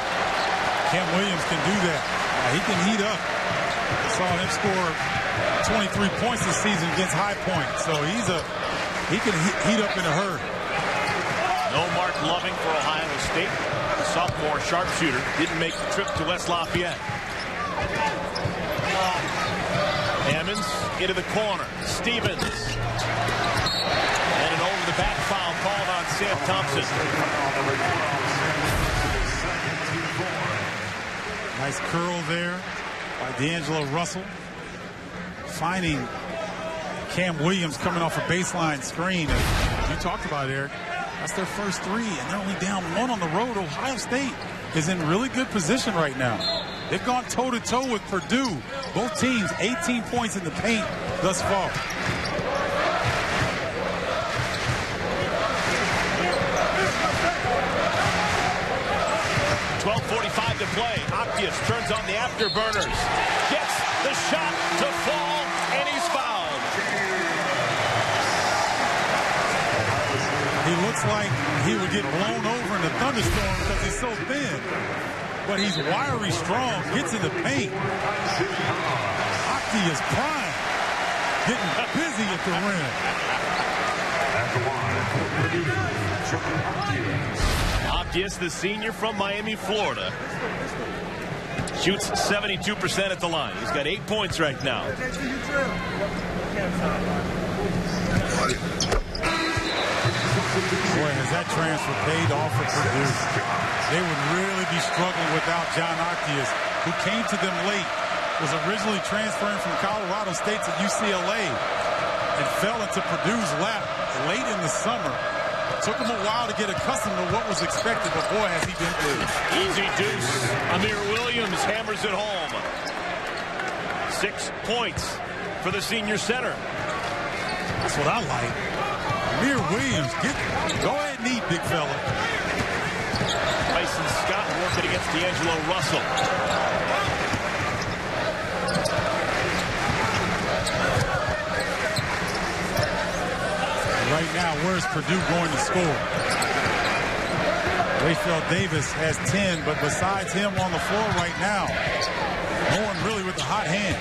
Cam Williams can do that. He can heat up. I saw him score 23 points this season against High Point. So he can heat up in a hurry. No Mark Loving for Ohio State. The sophomore sharpshooter didn't make the trip to West Lafayette. Hammonds into the corner. Stevens. And an over-the-back foul called on Sam Thompson. Nice curl there by D'Angelo Russell. Finding Cam Williams coming off a baseline screen. And you talked about it, Eric. That's their first 3, and they're only down 1 on the road. Ohio State is in really good position right now. They've gone toe-to-toe with Purdue. Both teams, 18 points in the paint thus far. 1:45 to play. Octeus turns on the afterburners. Gets the shot to fall, and he's fouled. He looks like he would get blown over in a thunderstorm because he's so thin. But he's wiry, strong, gets in the paint. Octeus prime, getting busy at the rim. Octeus, the senior from Miami, Florida, shoots 72% at the line. He's got 8 points right now. Boy, has that transfer paid off for Purdue. They would really be struggling without John Octeus, who came to them late, was originally transferring from Colorado State to UCLA, and fell into Purdue's lap late in the summer. Took him a while to get accustomed to what was expected, but boy, has he been good. Easy deuce. Amir Williams hammers it home. 6 points for the senior center. That's what I like. Amir Williams, go ahead and eat, big fella. Bryson Scott working against D'Angelo Russell. Right now, where's Purdue going to score? Rayfield Davis has 10, but besides him on the floor right now, no one really with a hot hand.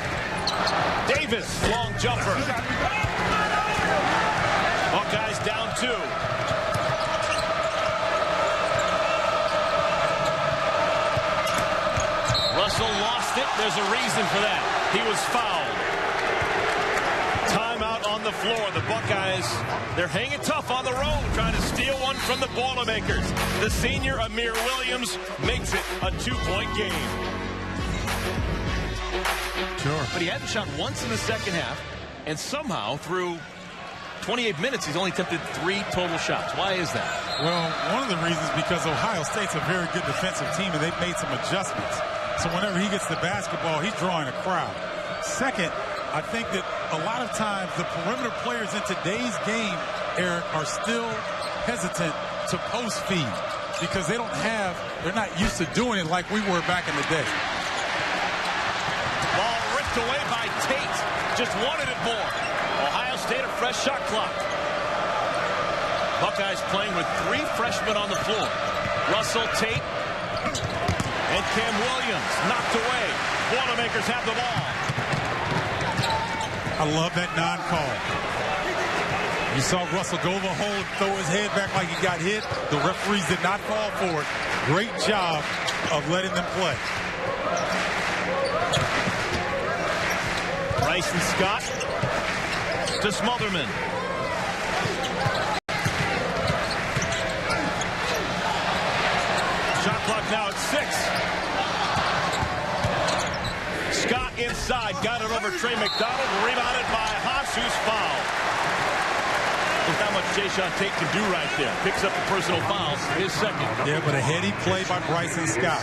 Davis, long jumper. Buckeyes down 2. Russell lost it. There's a reason for that. He was fouled. Timeout on the floor. The Buckeyes, they're hanging tough on the road, trying to steal one from the Boilermakers. The senior Amir Williams makes it a 2-point game. Sure. But he hadn't shot once in the second half, and somehow through 28 minutes, he's only attempted 3 total shots. Why is that? Well, one of the reasons because Ohio State's a very good defensive team, and they've made some adjustments. So whenever he gets the basketball, he's drawing a crowd. Second, I think that a lot of times the perimeter players in today's game, Eric, are still hesitant to post feed because they're not used to doing it like we were back in the day. Ball ripped away by Tate. Just wanted it more. Ohio State, a fresh shot clock. Buckeyes playing with 3 freshmen on the floor. Russell, Tate, and Cam Williams knocked away. Boilermakers have the ball. I love that non-call. You saw Russell go the hole and throw his head back like he got hit. The referees did not call for it. Great job of letting them play. Bryson Scott to Smotherman. Shot clock now at 6. Scott inside, got it over Trey McDonald, rebounded by Haas, who's fouled. Look how much Jayshawn Tate can do right there. Picks up the personal foul, his second. Yeah, but a heady play by Bryson Scott.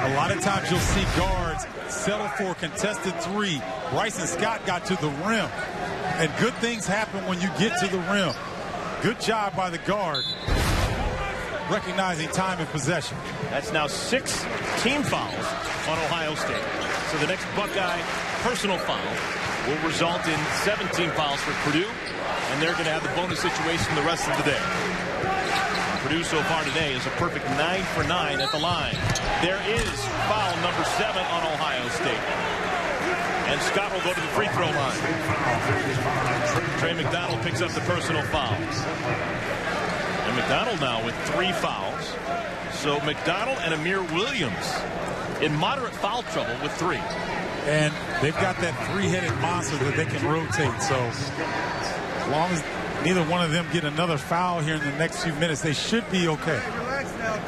A lot of times you'll see guards settle for a contested 3. Bryson Scott got to the rim. And good things happen when you get to the rim. Good job by the guard, recognizing time and possession. That's now 6 team fouls on Ohio State. So the next Buckeye personal foul will result in 17 fouls for Purdue, and they're going to have the bonus situation the rest of the day. Purdue so far today is a perfect 9 for 9 at the line. There is foul number 7 on Ohio State. And Scott will go to the free throw line. Trey McDonald picks up the personal foul. And McDonald now with 3 fouls. So McDonald and Amir Williams in moderate foul trouble with 3. And they've got that 3-headed monster that they can rotate. So as long as neither one of them get another foul here in the next few minutes, they should be okay. Relax now.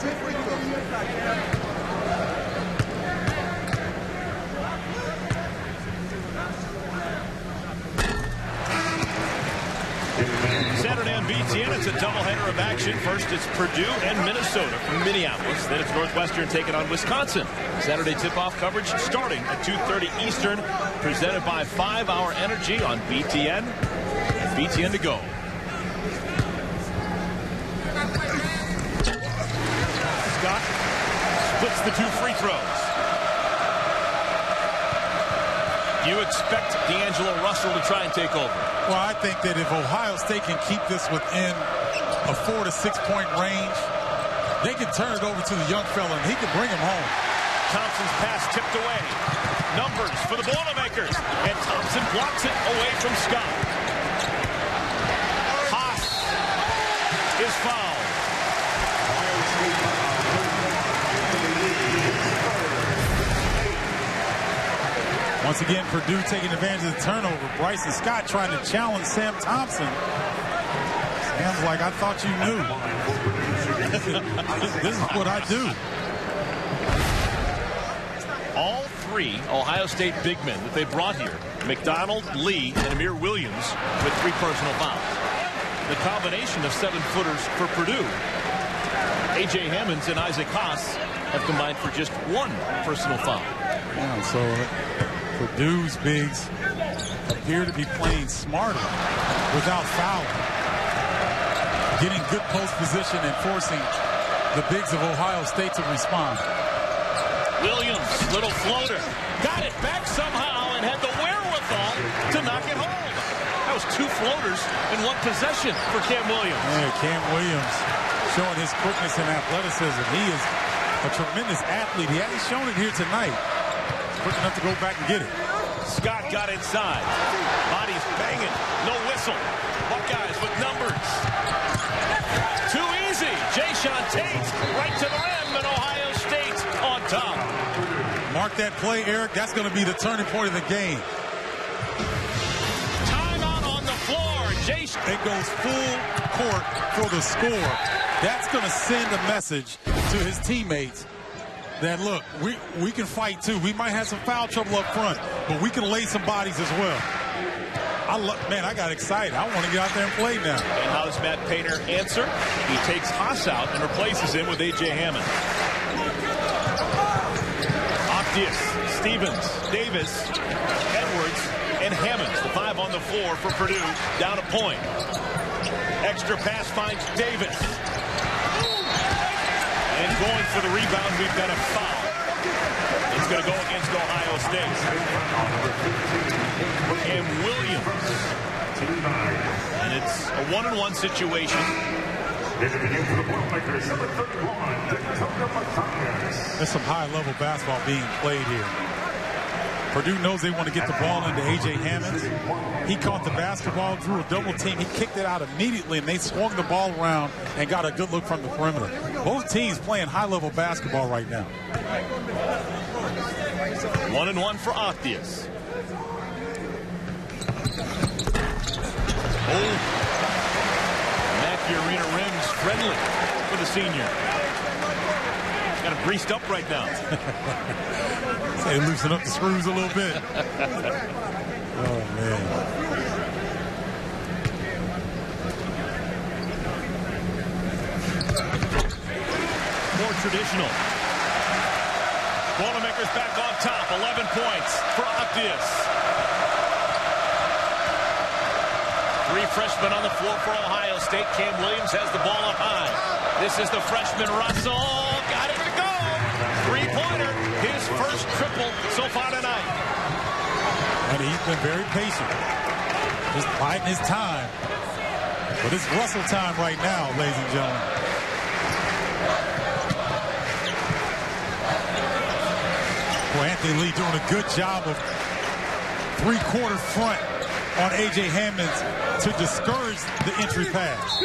Saturday on BTN, it's a doubleheader of action. First, it's Purdue and Minnesota from Minneapolis. Then it's Northwestern taking on Wisconsin. Saturday tip-off coverage starting at 2:30 Eastern, presented by 5 Hour Energy on BTN and BTN to go. Scott splits the 2 free throws. You expect D'Angelo Russell to try and take over? Well, I think that if Ohio State can keep this within a 4 to 6 point range, they can turn it over to the young fella and he can bring him home. Thompson's pass tipped away. Numbers for the Boilermakers. And Thompson blocks it away from Scott. Haas is fouled. Once again, Purdue taking advantage of the turnover. Bryson Scott trying to challenge Sam Thompson. Sam's like, I thought you knew. This is what I do. All three Ohio State big men that they brought here, McDonald, Lee, and Amir Williams, with 3 personal fouls. The combination of 7-footers for Purdue, A.J. Hammonds and Isaac Haas, have combined for just 1 personal foul. Yeah, so Purdue's bigs appear to be playing smarter without fouling. Getting good post position and forcing the bigs of Ohio State to respond. Williams, little floater, got it back somehow and had the wherewithal to knock it home. That was 2 floaters in 1 possession for Cam Williams. Yeah, Cam Williams showing his quickness and athleticism. He is a tremendous athlete. He hasn't shown it here tonight. He's quick enough to go back and get it. Scott got inside. Bodies banging. No whistle. Buckeyes with numbers. Too easy. Jayshawn Tate right to the rim, and Ohio State on top. Mark that play, Eric. That's going to be the turning point of the game. Timeout on the floor. Jayshawn. It goes full court for the score. That's going to send a message to his teammates that, look, we can fight too. We might have some foul trouble up front, but we can lay some bodies as well. Man, I got excited. I want to get out there and play now. And how does Matt Painter answer? He takes Haas out and replaces him with A.J. Hammond. Octeus, Stevens, Davis, Edwards, and Hammonds. The 5 on the floor for Purdue, down a point. Extra pass finds Davis. And going for the rebound, we've got a foul. It's going to go against Ohio State. And Williams. And it's a 1-on-1 situation. There's some high-level basketball being played here. Purdue knows they want to get the ball into A.J. Hammonds. He caught the basketball, drew a double team. He kicked it out immediately, and they swung the ball around and got a good look from the perimeter. Both teams playing high-level basketball right now. 1-and-1 for Octeus. Oh, Mackey Arena rims friendly for the senior. Got him greased up right now. Say loosen up the screws a little bit. Oh, man. More traditional. Boilermakers back on top. 11 points for Octeus. 3 freshmen on the floor for Ohio State. Cam Williams has the ball up high. This is the freshman Russell. Got it to go. 3-pointer. His first triple so far tonight. And he's been very patient. Just biding his time. But it's Russell time right now, ladies and gentlemen. Boy, Anthony Lee doing a good job of 3-quarter front on A.J. Hammonds to discourage the entry pass.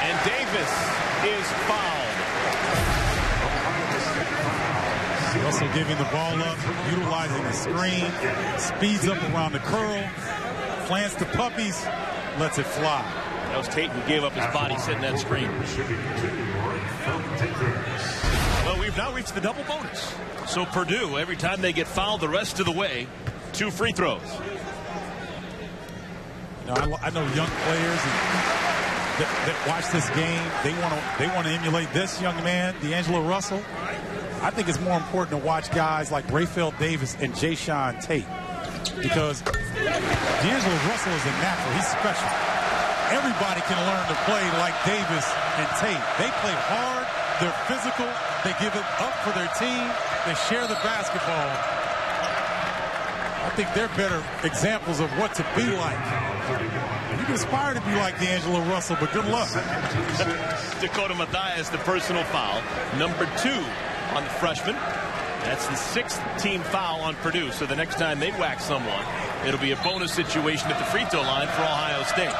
And Davis is fouled. Russell giving the ball up, utilizing the screen, speeds up around the curl, plants the puppies, lets it fly. That was Tate who gave up his body setting that screen. Well, we've now reached the double bonus. So Purdue, every time they get fouled the rest of the way, 2 free throws. You know, I know young players that watch this game. They want to emulate this young man, D'Angelo Russell. I think it's more important to watch guys like Rayfield Davis and Jayshawn Tate, because D'Angelo Russell is a natural. He's special. Everybody can learn to play like Davis and Tate. They play hard. They're physical. They give it up for their team. They share the basketball. I think they're better examples of what to be like. You can aspire to be like D'Angelo Russell, but good luck. Dakota Mathias, the personal foul. Number 2 on the freshman. That's the 6th team foul on Purdue. So the next time they whack someone, it'll be a bonus situation at the free throw line for Ohio State.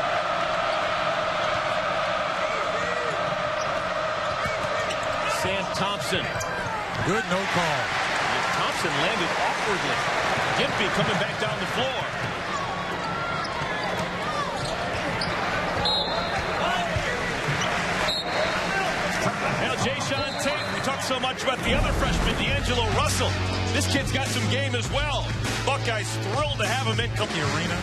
Sam Thompson. Good no call. And Thompson landed awkwardly. Gimpy coming back down the floor. Now Jayshawn Tate, we talked so much about the other freshman, D'Angelo Russell. This kid's got some game as well. Buckeyes thrilled to have him in the arena.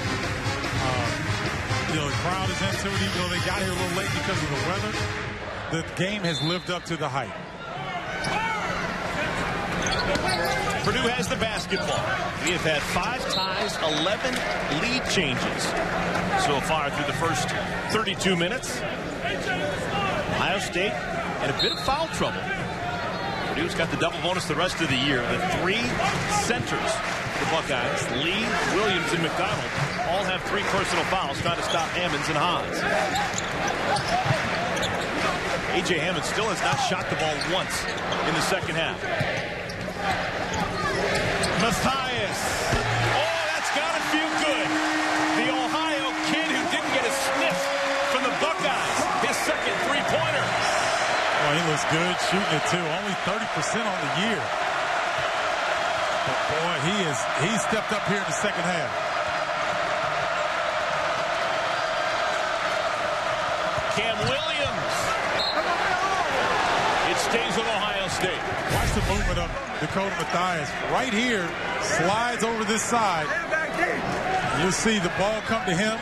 The crowd is into it, even though they got here a little late because of the weather. The game has lived up to the hype. Purdue has the basketball. We have had 5 ties, 11 lead changes so far through the first 32 minutes. Ohio State in a bit of foul trouble. Purdue's got the double bonus the rest of the year. The 3 centers, the Buckeyes, Lee, Williams, and McDonald, all have 3 personal fouls trying to stop Hammonds and Haas. A.J. Hammond still has not shot the ball once in the second half. Mathias. Oh, that's got to feel good. The Ohio kid who didn't get a sniff from the Buckeyes. His second three-pointer. Oh, he looks good shooting it, too. Only 30% on the year. But, boy, he stepped up here in the second half. Cam Williams. It stays with Ohio State. Watch the movement of Dakota Mathias. Right here, slides over this side. You'll see the ball come to him.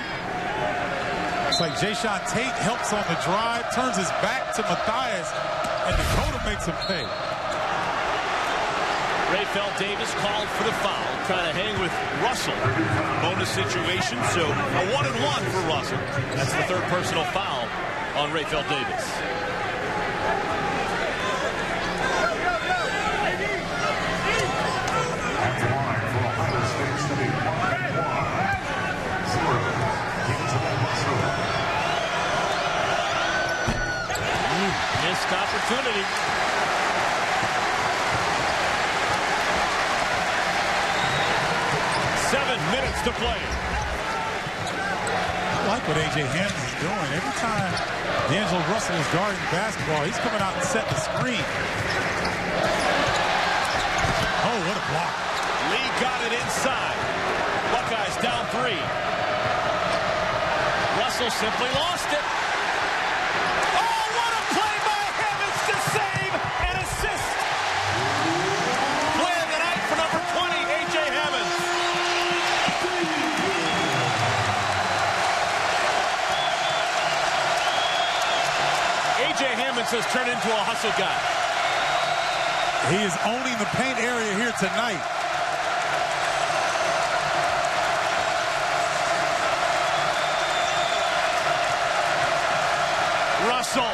It's like Jayshawn Tate helps on the drive, turns his back to Mathias, and Dakota makes him pay. Rayfeld Davis called for the foul, trying to hang with Russell. Bonus situation, so a 1-and-1 for Russell. That's the 3rd personal foul on Rayfeld Davis. Missed opportunity. Minutes to play. I like what A.J. Hammond is doing. Every time D'Angelo Russell is guarding the basketball, he's coming out and setting the screen. Oh, what a block. Lee got it inside. Buckeyes down 3. Russell simply lost it. Oh, what a play by Hammonds to save and assist. Play of the night for number 20, A.J. Hammonds. A.J. Hammonds has turned into a hustle guy. He is owning the paint area here tonight. Russell.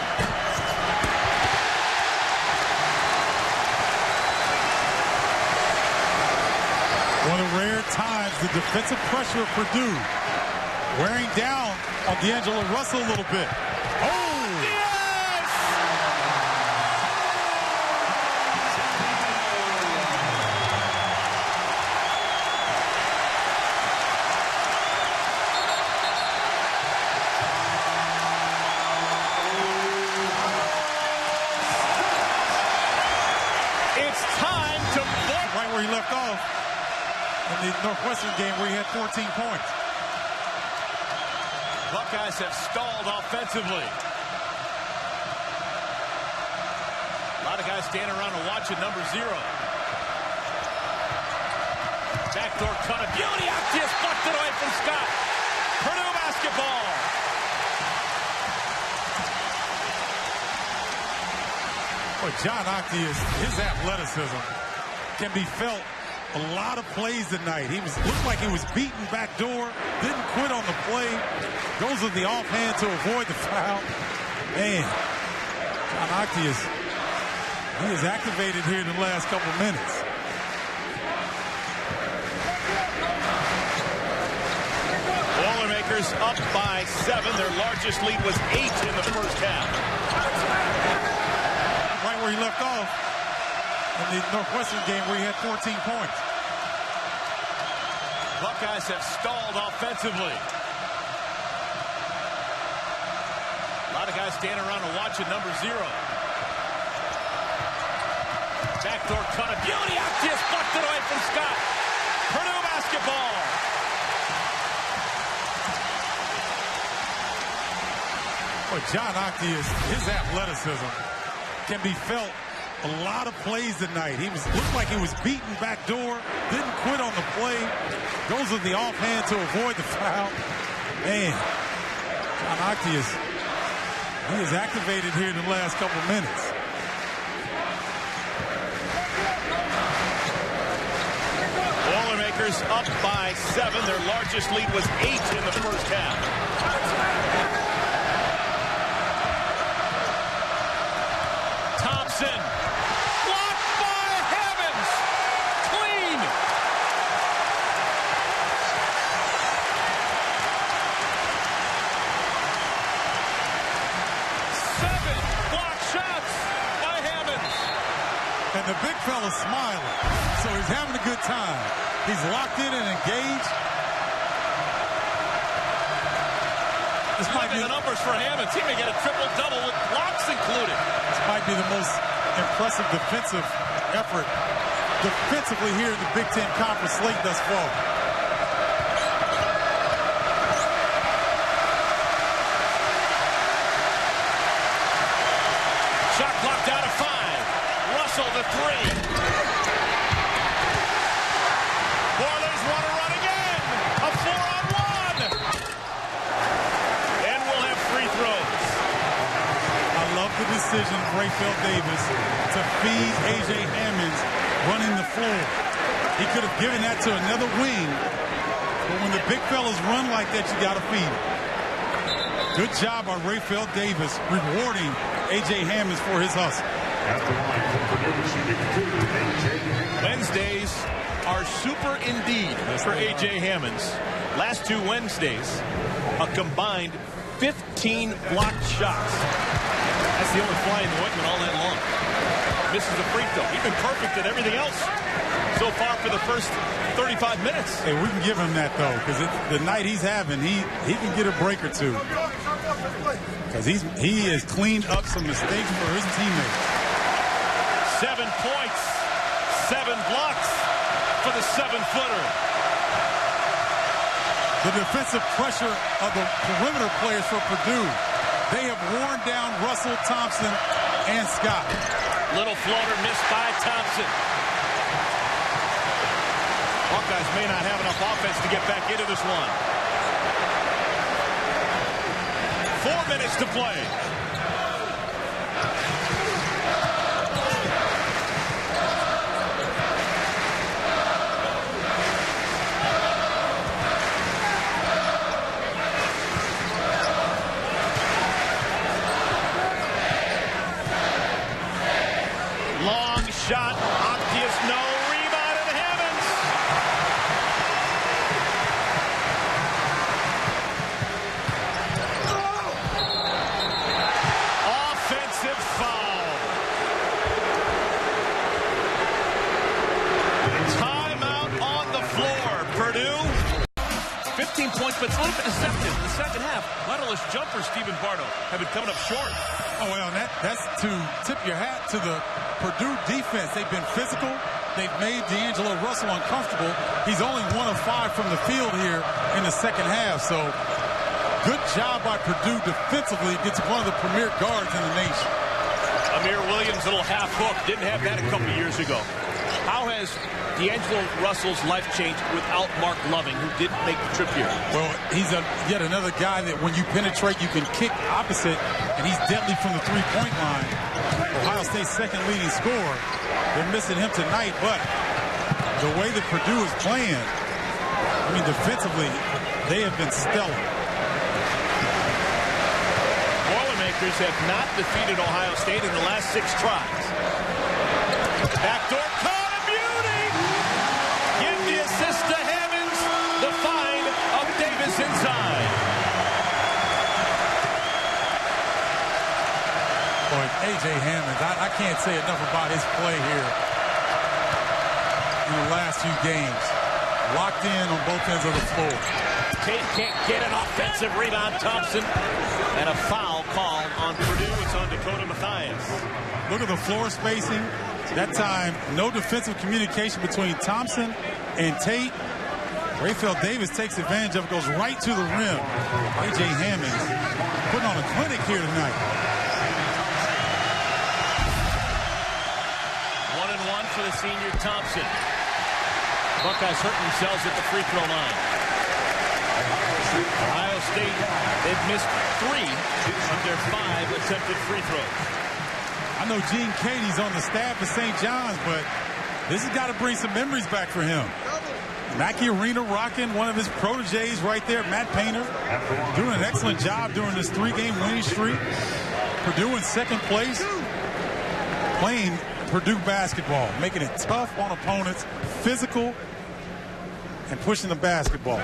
One of the rare times the defensive pressure of Purdue wearing down on D'Angelo Russell a little bit. Oh! Yes! It's time to vote. Right where he left off in the Northwestern game where he had 14 points. Buckeyes have stalled offensively. A lot of guys standing around and watching number 0. Backdoor cut of beauty. Octeus plucked it away from Scott. Purdue basketball. Well, John Octeus, his athleticism can be felt a lot of plays tonight. Looked like he was beaten back door, didn't quit on the play, goes with the offhand to avoid the foul. Man, John Octeus He is activated here in the last couple minutes. Boilermakers up by 7. Their largest lead was 8 in the first half. Right where he left off in the Northwestern game where he had 14 points. Buckeyes have stalled offensively. A lot of guys standing around and watching number 0. Backdoor cut of beauty. Octeus plucked it away from Scott. Purdue basketball. But John Octeus, his athleticism can be felt a lot of plays tonight. Looked like he was beaten back door, didn't quit on the play, goes with the offhand to avoid the foul. Man, John Octeus, he is activated here in the last couple minutes. Boilermakers up by 7. Their largest lead was 8 in the first half. Thompson. Blocked by Hammonds. Clean. Seven block shots by Hammonds. And the big fella's smiling, so he's having a good time. He's locked in and engaged. This might be the numbers for Hammonds. He may get a triple-double with blocks included. This might be the most impressive defensive effort defensively here in the Big Ten Conference slate thus far. Shot clock down to 5. Russell the 3. Boilers want to run again. A 4-on-1. And we'll have free throws. I love the decision of Rayfield Davis to feed A.J. Hammonds running the floor. He could have given that to another wing, but when the big fellas run like that, you got to feed him. Good job by Rayfield Davis rewarding A.J. Hammonds for his hustle. Wednesdays are super indeed for A.J. Hammonds. Last 2 Wednesdays, a combined 15 blocked shots. That's the only fly in the ointment all night long. Misses the free throw. He's been perfect at everything else so far for the first 35 minutes. Hey, we can give him that, though, because the night he's having, he can get a break or two. Because he has cleaned up some mistakes for his teammates. 7 points, 7 blocks for the 7-footer. The defensive pressure of the perimeter players for Purdue, they have worn down Russell, Thompson, and Scott. Little floater missed by Thompson. Buckeyes may not have enough offense to get back into this one. 4 minutes to play. Long shot. Octeus, no. Rebound and Hammonds. Offensive foul. Timeout on the floor. Purdue. 15 points, but it's a little bit deceptive in the second half. Letterless jumpers, Stephen Bardo, have been coming up short. Oh, well, that's to tip your hat to the Purdue defense. They've been physical. They've made D'Angelo Russell uncomfortable. He's only 1 of 5 from the field here in the second half. So good job by Purdue defensively against one of the premier guards in the nation. Amir Williams, little half hook. Didn't have that a couple of years ago. How has D'Angelo Russell's life changed without Mark Loving, who didn't make the trip here? Well, he's yet another guy that when you penetrate, you can kick opposite, and he's deadly from the three-point line. Ohio State's second leading scorer. They're missing him tonight, but the way that Purdue is playing, I mean, defensively, they have been stellar. Boilermakers have not defeated Ohio State in the last 6 tries. Backdoor cut, a beauty! Give the assist to Hammonds. The find of Davis inside. Boy, A.J. Hammonds, I can't say enough about his play here in the last few games. Locked in on both ends of the floor. Tate can't get an offensive rebound. Thompson. And a foul called on Purdue. It's on Dakota Mathias. Look at the floor spacing. That time, no defensive communication between Thompson and Tate. Rayfield Davis takes advantage of it, goes right to the rim. A.J. Hammonds putting on a clinic here tonight. 1-and-1 for the senior Thompson. Buckeyes hurting themselves at the free throw line. Ohio State, they've missed 3 of their 5 attempted free throws. I know Gene Katie's on the staff at St. John's, but this has got to bring some memories back for him. Mackey Arena rocking one of his proteges right there, Matt Painter, doing an excellent job during this 3-game winning streak. Purdue in second place, playing Purdue basketball, making it tough on opponents, physical, and pushing the basketball.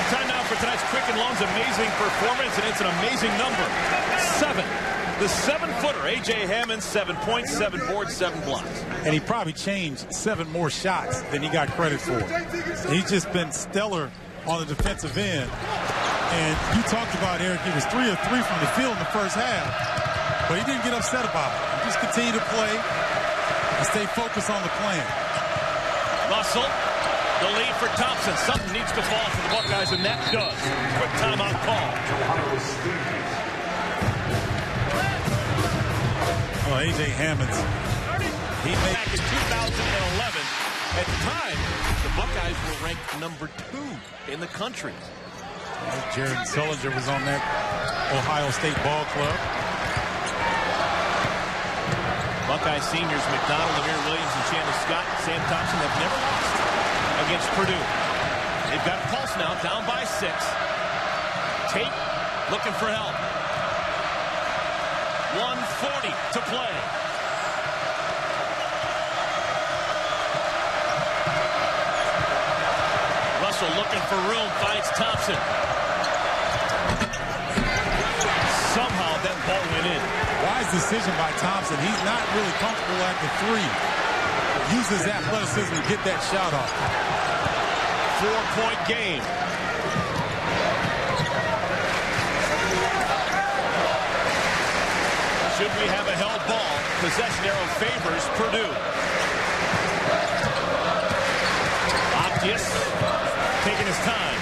Time now for tonight's Quick and Long's amazing performance, and it's an amazing number. 7. The 7-footer, A.J. Hammonds, 7 points, 7 boards, 7 blocks. And he probably changed 7 more shots than he got credit for. He's just been stellar on the defensive end. And you talked about, Eric, he was 3 of 3 from the field in the first half, but he didn't get upset about it. He just continued to play and stay focused on the plan. Russell. The lead for Thompson. Something needs to fall for the Buckeyes, and that does. Quick timeout call. Oh, A.J. Hammonds. He made back in 2011. At the time, the Buckeyes were ranked number 2 in the country. Jared Sullinger was on that Ohio State ball club. Buckeye seniors McDonald, Amir Williams, and Chandler Scott, Sam Thompson have never lost against Purdue. They've got a pulse now, down by 6. Tate looking for help. 1:40 to play. Russell looking for room, finds Thompson. Somehow that ball went in. Wise decision by Thompson. He's not really comfortable at the 3. Uses athleticism to get that shot off. 4-point game. Should we have a held ball? Possession arrow favors Purdue. Octeus taking his time.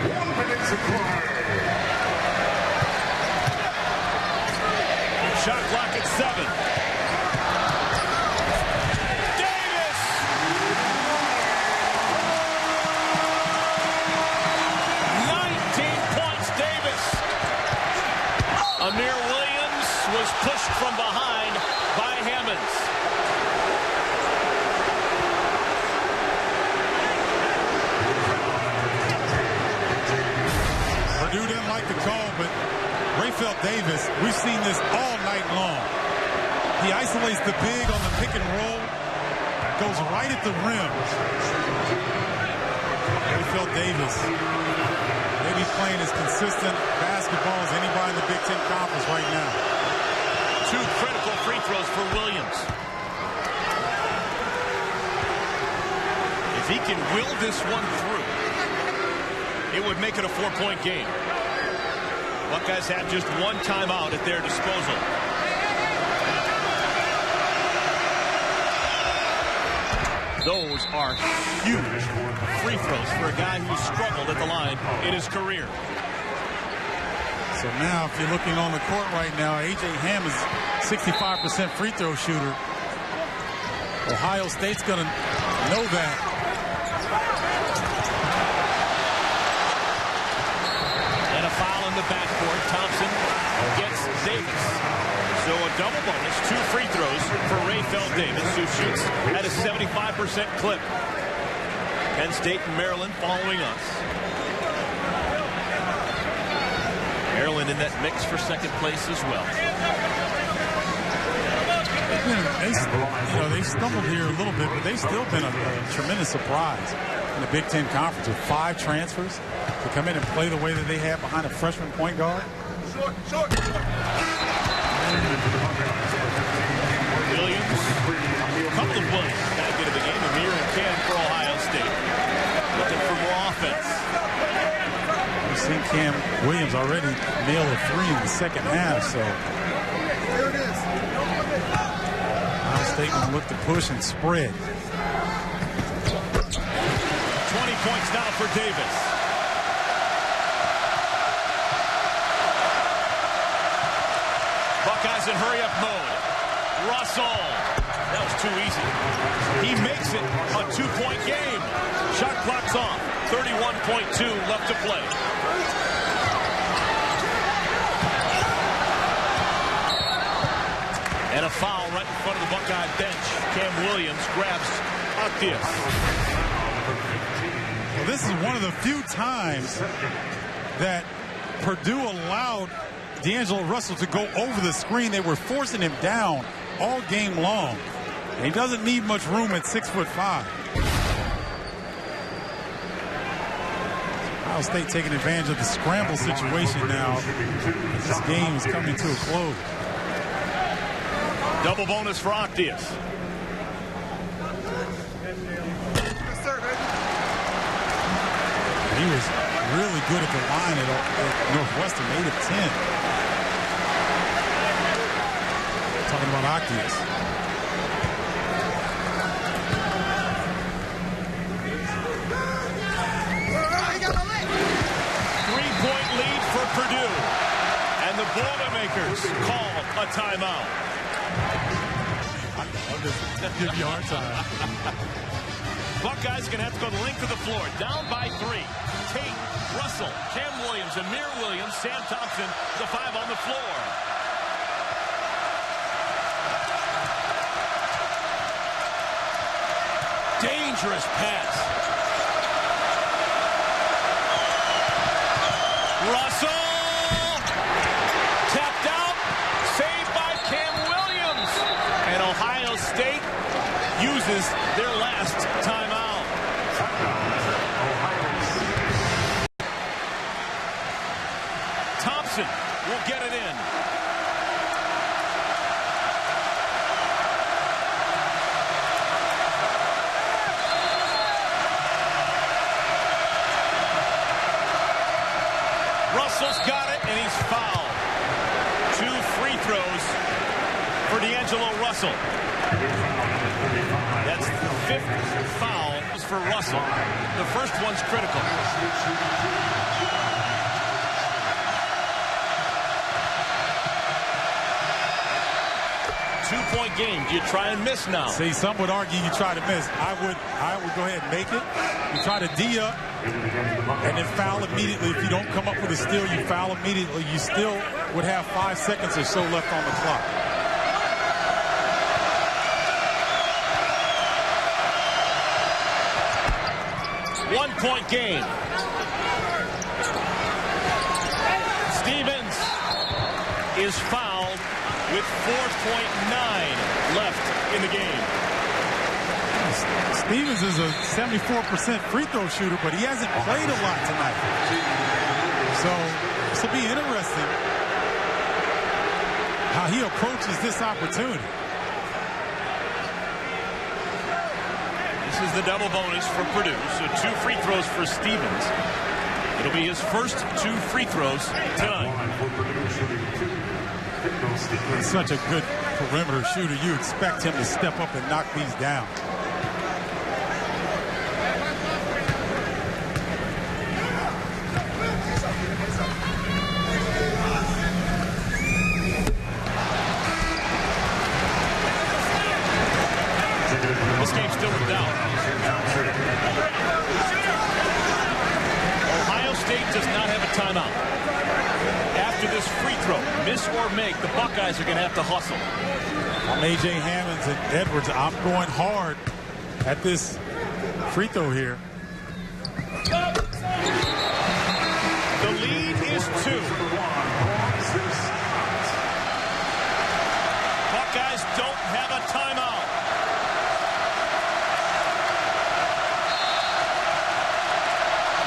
1 minute to play. Shot clock at 7. Davis! 19 points, Davis. Amir Williams was pushed from behind by Hammonds. Purdue didn't like the call, but Rayfield Davis, we've seen this all night long. He isolates the big on the pick and roll, goes right at the rim. Rayfield Davis, maybe playing as consistent basketball as anybody in the Big Ten Conference right now. 2 critical free throws for Williams. If he can will this one through, it would make it a 4-point game. Buckeyes have just 1 timeout at their disposal. Those are huge free throws for a guy who struggled at the line in his career. So now, if you're looking on the court right now, A.J. Hammonds, 65% free throw shooter. Ohio State's going to know that. And a foul in the backcourt. Thompson gets Davis. So a double bonus, 2 free throws for Rayfield Davis, who shoots at a 75% clip. Penn State and Maryland following us. Maryland in that mix for second place as well. They've stumbled here a little bit, but they've still been a tremendous surprise in the Big Ten Conference with 5 transfers to come in and play the way that they have behind a freshman point guard. Williams, a couple of plays back into the game. Amir and Cam for Ohio State. Looking for more offense. We've seen Cam Williams already nail a 3 in the second half, so Ohio State will look to push and spread. 20 points now for Davis. Buckeyes in hurry-up mode. Russell. That was too easy. He makes it a 2-point game. Shot clock's off. 31.2 left to play. And a foul right in front of the Buckeye bench. Cam Williams grabs Octeus. Well, this is one of the few times that Purdue allowed D'Angelo Russell to go over the screen. They were forcing him down all game long. He doesn't need much room at 6'5". Ohio State taking advantage of the scramble situation now. This game is coming to a close. Double bonus for Octeus. He was really good at the line at Northwestern, 8 of 10. Talking about Octeus. Three-point lead for Purdue. And the Boilermakers call a timeout. I'll just give you a hard time. Buckeyes going to have to go the length of the floor. Down by 3. Tate, Russell, Cam Williams, Amir Williams, Sam Thompson, the 5 on the floor. Dangerous pass. Russell! Tapped out. Saved by Cam Williams. And Ohio State uses their last timeout. Thompson will get it in. Russell's got it, and he's fouled. 2 free throws for D'Angelo Russell. That's the 5th foul for Russell. The first one's critical. Two-point game. Do you try and miss now? See, some would argue you try to miss. I would go ahead and make it. You try to D up and then foul immediately. If you don't come up with a steal, you foul immediately. You still would have 5 seconds or so left on the clock. One-point game. Stevens is fouled with 4.9 left in the game. Stevens is a 74% free throw shooter, but he hasn't played a lot tonight. So this will be interesting how he approaches this opportunity. This is the double bonus for Purdue. So 2 free throws for Stevens. It'll be his first 2 free throws tonight. He's such a good perimeter shooter. You expect him to step up and knock these down. This game's still in doubt. Ohio State does not have a timeout. After this free throw, miss or make, the Buckeyes are going to have to hustle. I'm A.J. Hammonds and Edwards. I'm going hard at this free throw here. The lead is 2. Buckeyes don't have a timeout.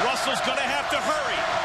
Russell's going to have to hurry.